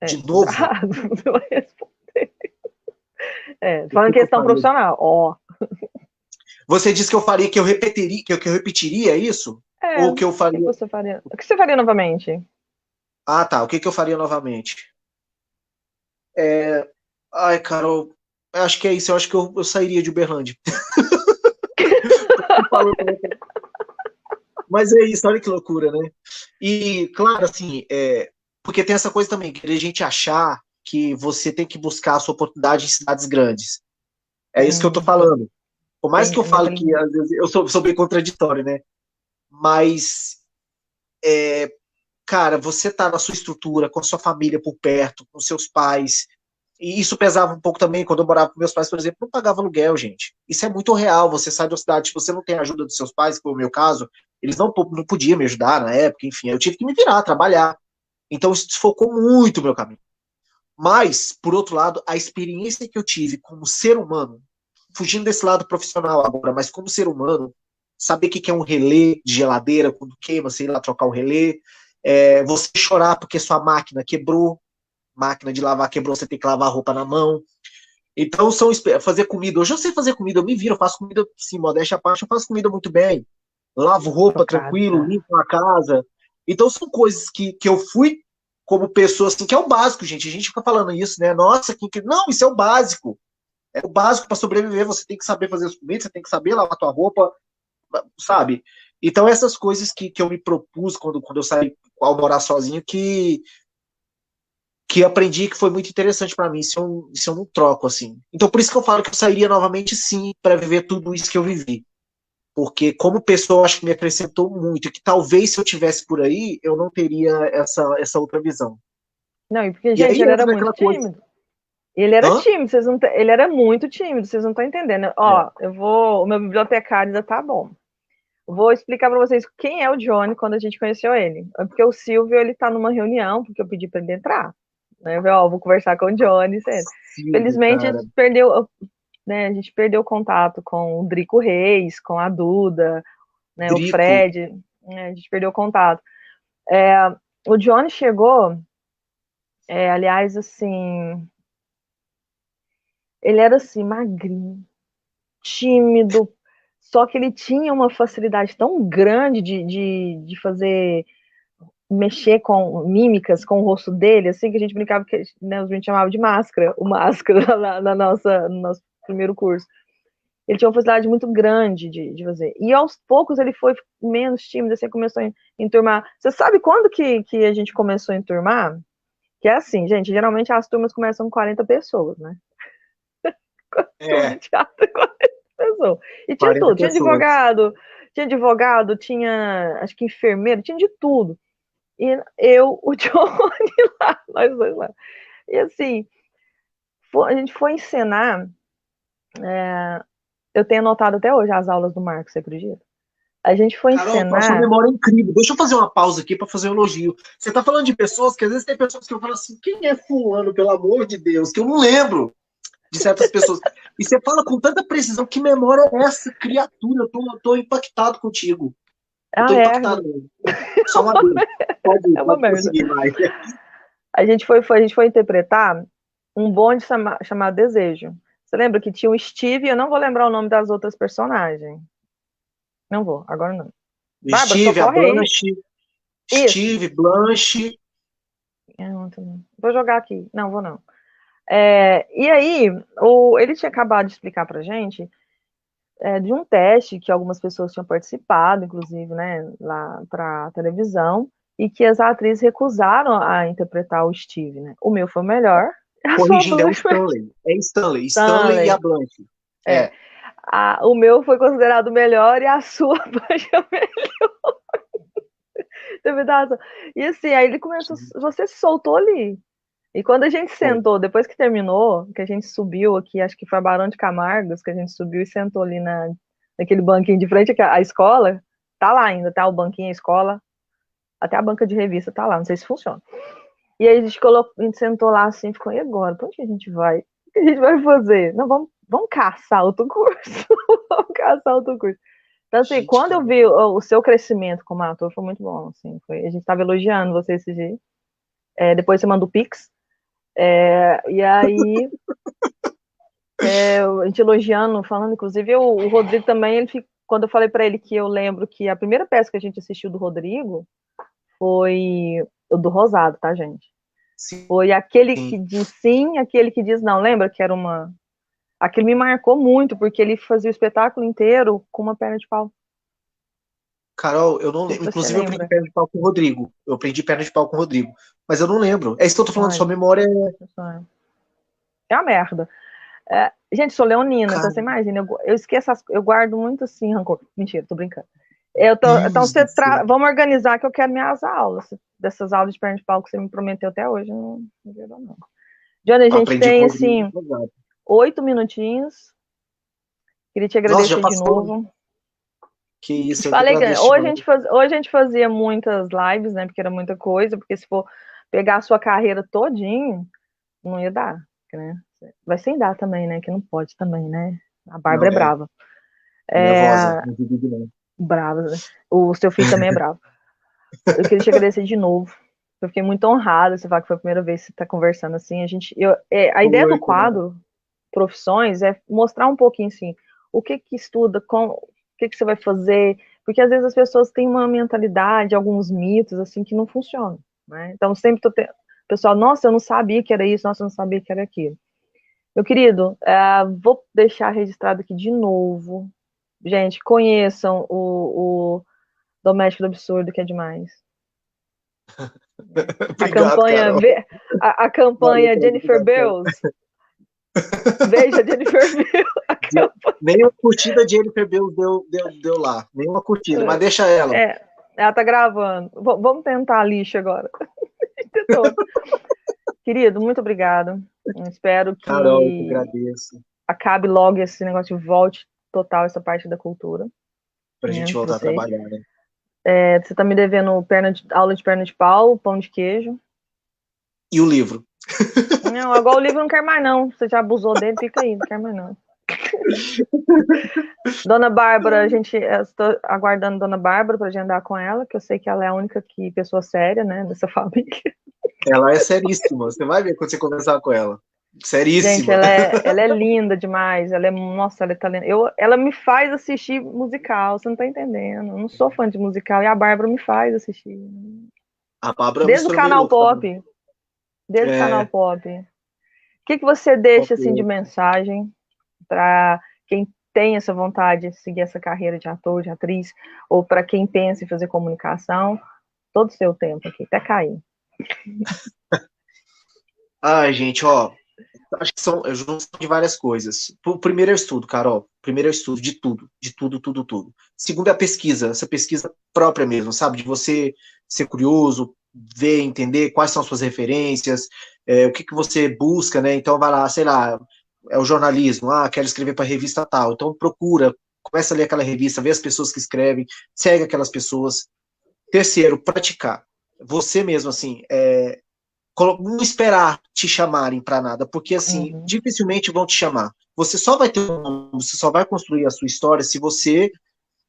É, de novo? cuidado. Você vai responder. É, O falando em que eu questão faria? profissional, ó. Você disse que eu faria, que eu repetiria, que eu repetiria isso? Ou O que eu que faria. você faria? O que você faria novamente? Ah, tá. O que eu faria novamente? É... Ai, Carol, eu acho que é isso. Eu acho que eu sairia de Uberlândia. Mas é isso, olha que loucura, né? E, claro, assim, porque tem essa coisa também, que a gente achar que você tem que buscar a sua oportunidade em cidades grandes. É isso que eu tô Hum, falando. Por mais tem que eu a fale que, mentalidade. às vezes, eu sou bem contraditório, né? Mas, cara, você tá na sua estrutura, com a sua família por perto, com seus pais, e isso pesava um pouco também quando eu morava com meus pais, por exemplo, não pagava aluguel, gente. Isso é muito real. Você sai da cidade, se você não tem a ajuda dos seus pais, que foi o meu caso, eles não podiam me ajudar na época, enfim, eu tive que me virar, trabalhar. Então isso desfocou muito o meu caminho. Mas, por outro lado, a experiência que eu tive como ser humano, fugindo desse lado profissional agora, mas como ser humano, saber o que é um relé de geladeira, quando queima, você ir lá trocar o relé, você chorar porque sua máquina quebrou, máquina de lavar quebrou, você tem que lavar a roupa na mão. Então, fazer comida. Hoje eu sei fazer comida, eu me viro, eu faço comida, sim, modéstia à parte, eu faço comida muito bem. Lavo roupa tranquilo, Trocada. limpo a casa. Então, são coisas que eu fui como pessoa, assim, que é o básico, gente. A gente fica falando isso, né? Nossa, não, isso é o básico. É o básico para sobreviver. Você tem que saber fazer as comidas, você tem que saber lavar a tua roupa, sabe? Então, essas coisas que eu me propus quando eu saí ao morar sozinho, que aprendi que foi muito interessante para mim, se eu não troco, assim. Então, por isso que eu falo que eu sairia novamente, sim, para viver tudo isso que eu vivi. Porque, como pessoa, eu acho que me acrescentou muito, e que talvez se eu tivesse por aí, eu não teria essa outra visão. Não, e porque, E gente, aí ele era entra muito naquela coisa. tímido. Ele era Hã? tímido, ele era muito tímido, vocês não estão entendendo. Ó, o meu bibliotecário ainda tá bom. Vou explicar para vocês quem é o Johnny quando a gente conheceu ele. É porque o Silvio, ele tá numa reunião, porque eu pedi para ele entrar. Né? Eu falei, ó, vou conversar com o Johnny, sério. Silvio, Felizmente, cara. a gente perdeu contato com o Drico Reis, com a Duda, né, o Drico. Fred, né, a gente perdeu contato. O Johnny chegou, aliás, assim, ele era assim, magrinho, tímido, só que ele tinha uma facilidade tão grande de fazer, mexer com mímicas com o rosto dele, assim, que a gente brincava que, né, os meninos chamavam de máscara, o máscara no nosso primeiro curso. Ele tinha uma facilidade muito grande de fazer. E aos poucos ele foi menos tímido, assim, começou a enturmar. Você sabe quando que a gente começou a enturmar? Que é assim, gente, geralmente as turmas começam com 40 pessoas, né? Turma de É, teatro, 40 pessoas. E tinha 40 tudo, pessoas. tinha advogado, tinha, acho que enfermeiro, tinha de tudo. E eu, o Johnny lá, nós dois lá. E assim, a gente foi encenar, eu tenho anotado até hoje as aulas do Marcos, você acredita? A gente foi Carol, a sua encenar. memória é incrível. Deixa eu fazer uma pausa aqui para fazer um elogio. Você tá falando de pessoas que às vezes tem pessoas que eu falo assim, quem é fulano, pelo amor de Deus, que eu não lembro de certas pessoas. E você fala com tanta precisão, que memória é essa, criatura? Eu tô impactado contigo. Eu tô Ah, é, impactado mesmo. Só uma vez. Pode ir, é uma pode merda. conseguir mais. A gente foi interpretar um bonde chamado Desejo. Você lembra que tinha o Steve, eu não vou lembrar o nome das outras personagens. Não vou, agora não. Bárbara, Steve, a socorre aí. Blanche, Isso. Steve, Blanche. Vou jogar aqui. Não, vou não. E aí, ele tinha acabado de explicar pra gente de um teste que algumas pessoas tinham participado, inclusive, né, lá pra televisão, e que as atrizes recusaram a interpretar o Steve, né? O meu foi o melhor, a sua Corrigindo, é o Blanche foi Stanley. É Stanley. Stanley e a Stanley. Blanche. É. É. O meu foi considerado o melhor e a sua Blanche é o melhor. E assim, aí ele começou, você se soltou ali. E quando a gente Foi. sentou, depois que terminou, que a gente subiu aqui, acho que foi a Barão de Camargos, que a gente subiu e sentou ali naquele banquinho de frente à escola, tá lá ainda, tá? O banquinho, a escola, até a banca de revista tá lá, não sei se funciona. E aí a gente sentou lá assim, ficou, e agora? Pra onde que a gente vai? O que a gente vai fazer? Não, vamos caçar outro curso. Vamos caçar outro curso. Então, assim, Gente, quando eu vi o seu crescimento como ator, foi muito bom, assim, a gente tava elogiando você esse dia. Depois você mandou o Pix. E aí, a gente elogiando, falando, inclusive, o Rodrigo também, quando eu falei para ele que eu lembro que a primeira peça que a gente assistiu do Rodrigo foi o do Rosado, tá, gente? sim. Foi aquele que diz sim, aquele que diz não. Lembra que era uma. Aquilo me marcou muito, porque ele fazia o espetáculo inteiro com uma perna de pau. Carol, eu não Não sei se lembro. você Inclusive, eu aprendi lembra. perna de pau com o Rodrigo. Eu aprendi perna de pau com o Rodrigo. Mas eu não lembro. É isso que eu tô falando, sua Olha, memória é uma merda. Gente, sou leonina, então Cara, você imagina, eu esqueço, eu guardo muito assim rancor. Mentira, tô brincando. Então, Deus do céu. vamos organizar que eu quero minhas aulas. Dessas aulas de perna de pau que você me prometeu até hoje, não virou, não. Johnny, a gente Aprendi com tem, o Rodrigo. assim, 8 minutinhos. Queria te Nossa, já agradecer de passou? novo. Que Te isso, eu que falei que agradeço demais. hoje a gente fazia muitas lives, né? Porque era muita coisa, porque se for pegar a sua carreira todinho, não ia dar, né? Vai sem dar também, né? Que não pode também, né? A Não, Bárbara é brava. nervosa, É não divido não. brava, né? O seu filho também é bravo. Eu queria te agradecer de novo. Eu fiquei muito honrada, você falar que foi a primeira vez que você está conversando assim. A ideia do Foi, cara. quadro Profissões é mostrar um pouquinho assim, o que que estuda, o que que você vai fazer, porque às vezes as pessoas têm uma mentalidade, alguns mitos assim que não funcionam, né? Então sempre pessoal, nossa, eu não sabia que era isso, nossa, eu não sabia que era aquilo. Meu querido, vou deixar registrado aqui de novo. Gente, conheçam o Doméstico do Absurdo, que é demais. A Obrigado, campanha, Carol. a Valeu campanha pela Jennifer divulgação. Beals. Veja Jennifer Beals. A campanha. Nem uma curtida a Jennifer Beals deu lá. Nem uma curtida, mas deixa ela. Ela tá gravando. Vamos tentar a lixa agora. Tentou. Querido, muito obrigado. Espero Carol, eu que que agradeço. acabe logo esse negócio de volte total essa parte da cultura, Pra né, gente que voltar a você. trabalhar, né? Você tá me devendo aula de perna de pau, pão de queijo. E o livro? Não, agora o livro não quer mais não. Você já abusou dele, fica aí, não quer mais não. Dona Bárbara, estou aguardando Dona Bárbara para agendar com ela, que eu sei que ela é a única pessoa séria, né, dessa família. Ela é seríssima. Você vai ver quando você conversar com ela. Gente, Seríssima. ela é linda demais. Nossa, ela é talentosa. Ela me faz assistir musical, você não tá entendendo. Eu não sou fã de musical e a Bárbara me faz assistir. A Bárbara é Desde o mistura meio canal louca também. pop. Desde o canal É, pop. O que você deixa assim de ok. mensagem para quem tem essa vontade de seguir essa carreira de ator, de atriz, ou para quem pensa em fazer comunicação? Todo o seu tempo aqui, até cair. Ai, gente, ó. Acho que são junção de várias coisas. Primeiro é o estudo, Carol. Primeiro é o estudo de tudo, tudo. Segundo é a pesquisa, essa pesquisa própria mesmo, sabe? De você ser curioso, ver, entender quais são as suas referências, o que você busca, né? Então vai lá, sei lá, é o jornalismo, quero escrever para revista tal, então procura, começa a ler aquela revista, vê as pessoas que escrevem, segue aquelas pessoas. Terceiro, praticar. Você mesmo, assim, não esperar te chamarem para nada, porque, assim, Uhum. dificilmente vão te chamar. Você só vai ter você só vai construir a sua história se você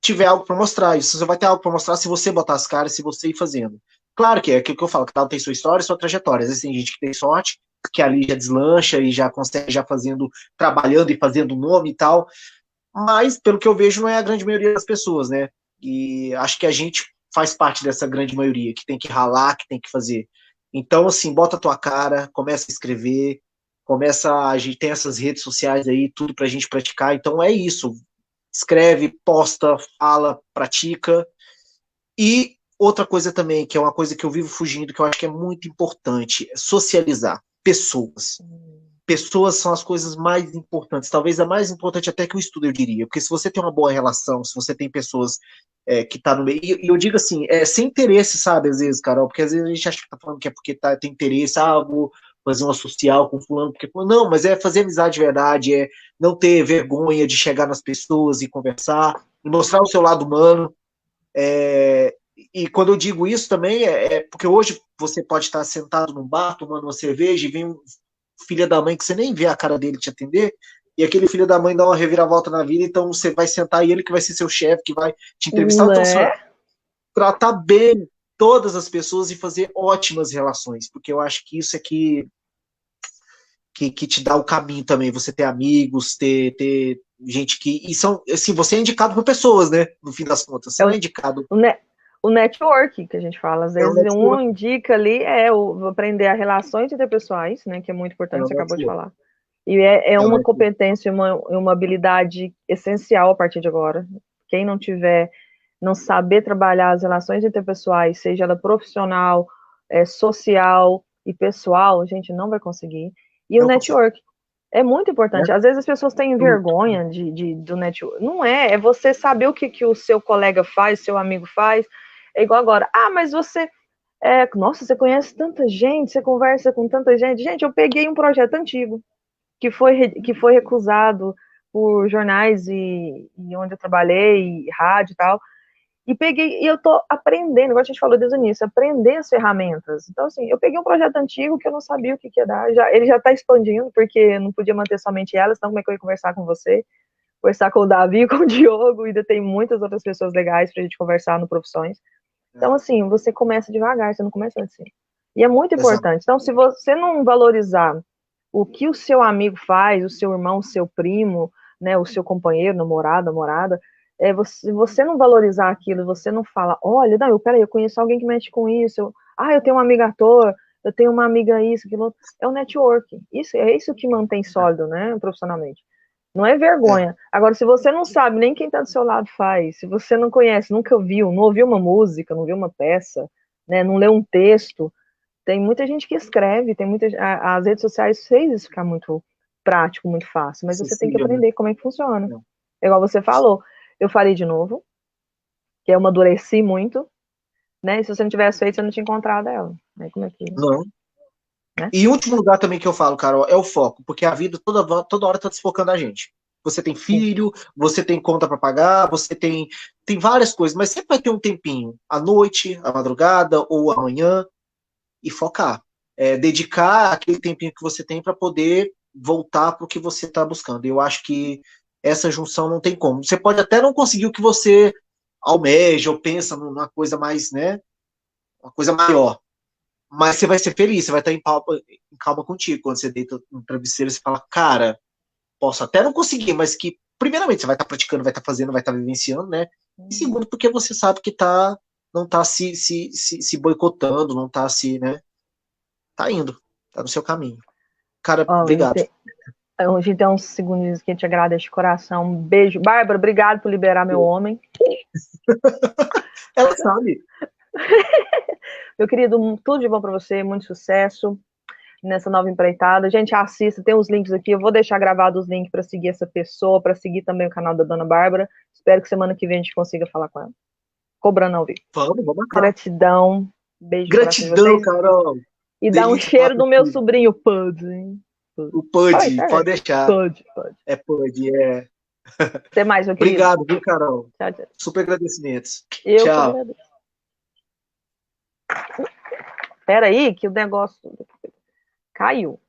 tiver algo para mostrar. Isso você vai ter algo para mostrar se você botar as caras, se você ir fazendo. Claro que é aquilo que eu falo, cada um tem sua história e sua trajetória. Às vezes tem gente que tem sorte, que ali já deslancha e já consegue já fazendo, trabalhando e fazendo nome e tal. Mas, pelo que eu vejo, não é a grande maioria das pessoas, né? E acho que a gente faz parte dessa grande maioria, que tem que ralar, que tem que fazer. Então, assim, bota a tua cara, começa a escrever, a gente tem essas redes sociais aí, tudo pra gente praticar. Então é isso. Escreve, posta, fala, pratica. E outra coisa também, que é uma coisa que eu vivo fugindo, que eu acho que é muito importante, é socializar pessoas. Pessoas são as coisas mais importantes, talvez a mais importante até que o estudo, eu diria, porque se você tem uma boa relação, se você tem pessoas que tá no meio, e eu digo assim, sem interesse, sabe, às vezes, Carol, porque às vezes a gente acha que tá falando que é porque tem interesse, vou fazer uma social com fulano, porque não, mas é fazer amizade de verdade, é não ter vergonha de chegar nas pessoas e conversar, e mostrar o seu lado humano, e quando eu digo isso também, porque hoje você pode estar sentado num bar, tomando uma cerveja, e vem um filho da mãe que você nem vê a cara dele te atender, e aquele filho da mãe dá uma reviravolta na vida, então você vai sentar e ele que vai ser seu chefe, que vai te entrevistar. Então, assim, Né? tratar bem todas as pessoas e fazer ótimas relações, porque eu acho que isso é que te dá o caminho também, você ter amigos, ter gente que. E são, assim, você é indicado por pessoas, né? No fim das contas, você É não é indicado. o network que a gente fala. Às É o vezes um network. indica ali, aprender as relações interpessoais, né? Que é muito É importante, o você acabou de network. falar. E é É o uma network. competência, uma habilidade essencial a partir de agora. Quem não tiver, não saber trabalhar as relações interpessoais, seja ela profissional, social e pessoal, a gente não vai conseguir. E o Não consigo. network é muito Né? importante. Às vezes as pessoas têm vergonha do network. Não é você saber o que o seu colega faz, seu amigo faz. É igual agora. Mas você nossa, você conhece tanta gente, você conversa com tanta gente. Gente, eu peguei um projeto antigo que foi recusado por jornais e onde eu trabalhei, e rádio e tal. E peguei, e eu tô aprendendo, igual a gente falou desde o início, aprender as ferramentas. Então, assim, eu peguei um projeto antigo que eu não sabia o que ia dar. Ele já está expandindo, porque eu não podia manter somente elas, então como é que eu ia conversar com você? Conversar com o Davi, com o Diogo, ainda tem muitas outras pessoas legais pra gente conversar no Profissões. Então, assim, você começa devagar, você não começa assim. E é muito Exato. importante. Então, se você não valorizar o que o seu amigo faz, o seu irmão, o seu primo, né, o seu companheiro, namorado, namorada, você não valorizar aquilo, você não fala, olha, não, peraí, eu conheço alguém que mexe com isso, eu tenho um amigo ator, eu tenho uma amiga isso, aquilo, é o network. Isso que mantém sólido, né, profissionalmente. Não é É, vergonha. Agora, se você não sabe nem quem está do seu lado faz, se você não conhece, nunca viu, não ouviu uma música, não viu uma peça, né, não leu um texto, tem muita gente que escreve, as redes sociais fez isso ficar muito prático, muito fácil, mas você tem que acessível, né? aprender como é que funciona. Não. É igual você falou, eu falei de novo, que eu amadureci muito, né? E se você não tivesse feito, você não tinha encontrado ela. Aí como é que, Não. né? E em último lugar também que eu falo, Carol, é o foco, porque a vida toda hora está desfocando a gente. Você tem Sim. filho, você tem conta para pagar, você tem várias coisas, mas sempre vai ter um tempinho, à noite, à madrugada ou amanhã, e focar. Dedicar aquele tempinho que você tem para poder voltar para o que você está buscando. Eu acho que essa junção não tem como. Você pode até não conseguir o que você almeja ou pensa numa coisa mais, né? Uma coisa maior. Mas você vai ser feliz, você vai estar em calma contigo. Quando você deita no travesseiro, você fala, cara, posso até não conseguir, mas que, primeiramente, você vai estar praticando, vai estar fazendo, vai estar vivenciando, né? E segundo, porque você sabe que não tá se boicotando, não tá né? Tá indo, tá no seu caminho. Cara, Ó, obrigado. a gente tem uns segundinhos que a gente agradece de coração. Um beijo. Bárbara, obrigado por liberar meu homem. Ela sabe. Meu querido, tudo de bom para você, muito sucesso nessa nova empreitada. Gente, assista, tem os links aqui. Eu vou deixar gravado os links para seguir essa pessoa, para seguir também o canal da Dona Bárbara. Espero que semana que vem a gente consiga falar com ela. Cobrando ao vivo. Vamos marcar. Gratidão. Beijo no coração de Gratidão, vocês. Carol. E dá um Delícia cheiro falar no meu contigo. sobrinho Pudding. O Pud, pode deixar. Pud. É Pud, é. Até mais, meu querido. Obrigado, viu, Carol? Tchau, tchau. Super agradecimentos. Eu que Tchau. agradeço. Espera aí, que o negócio caiu.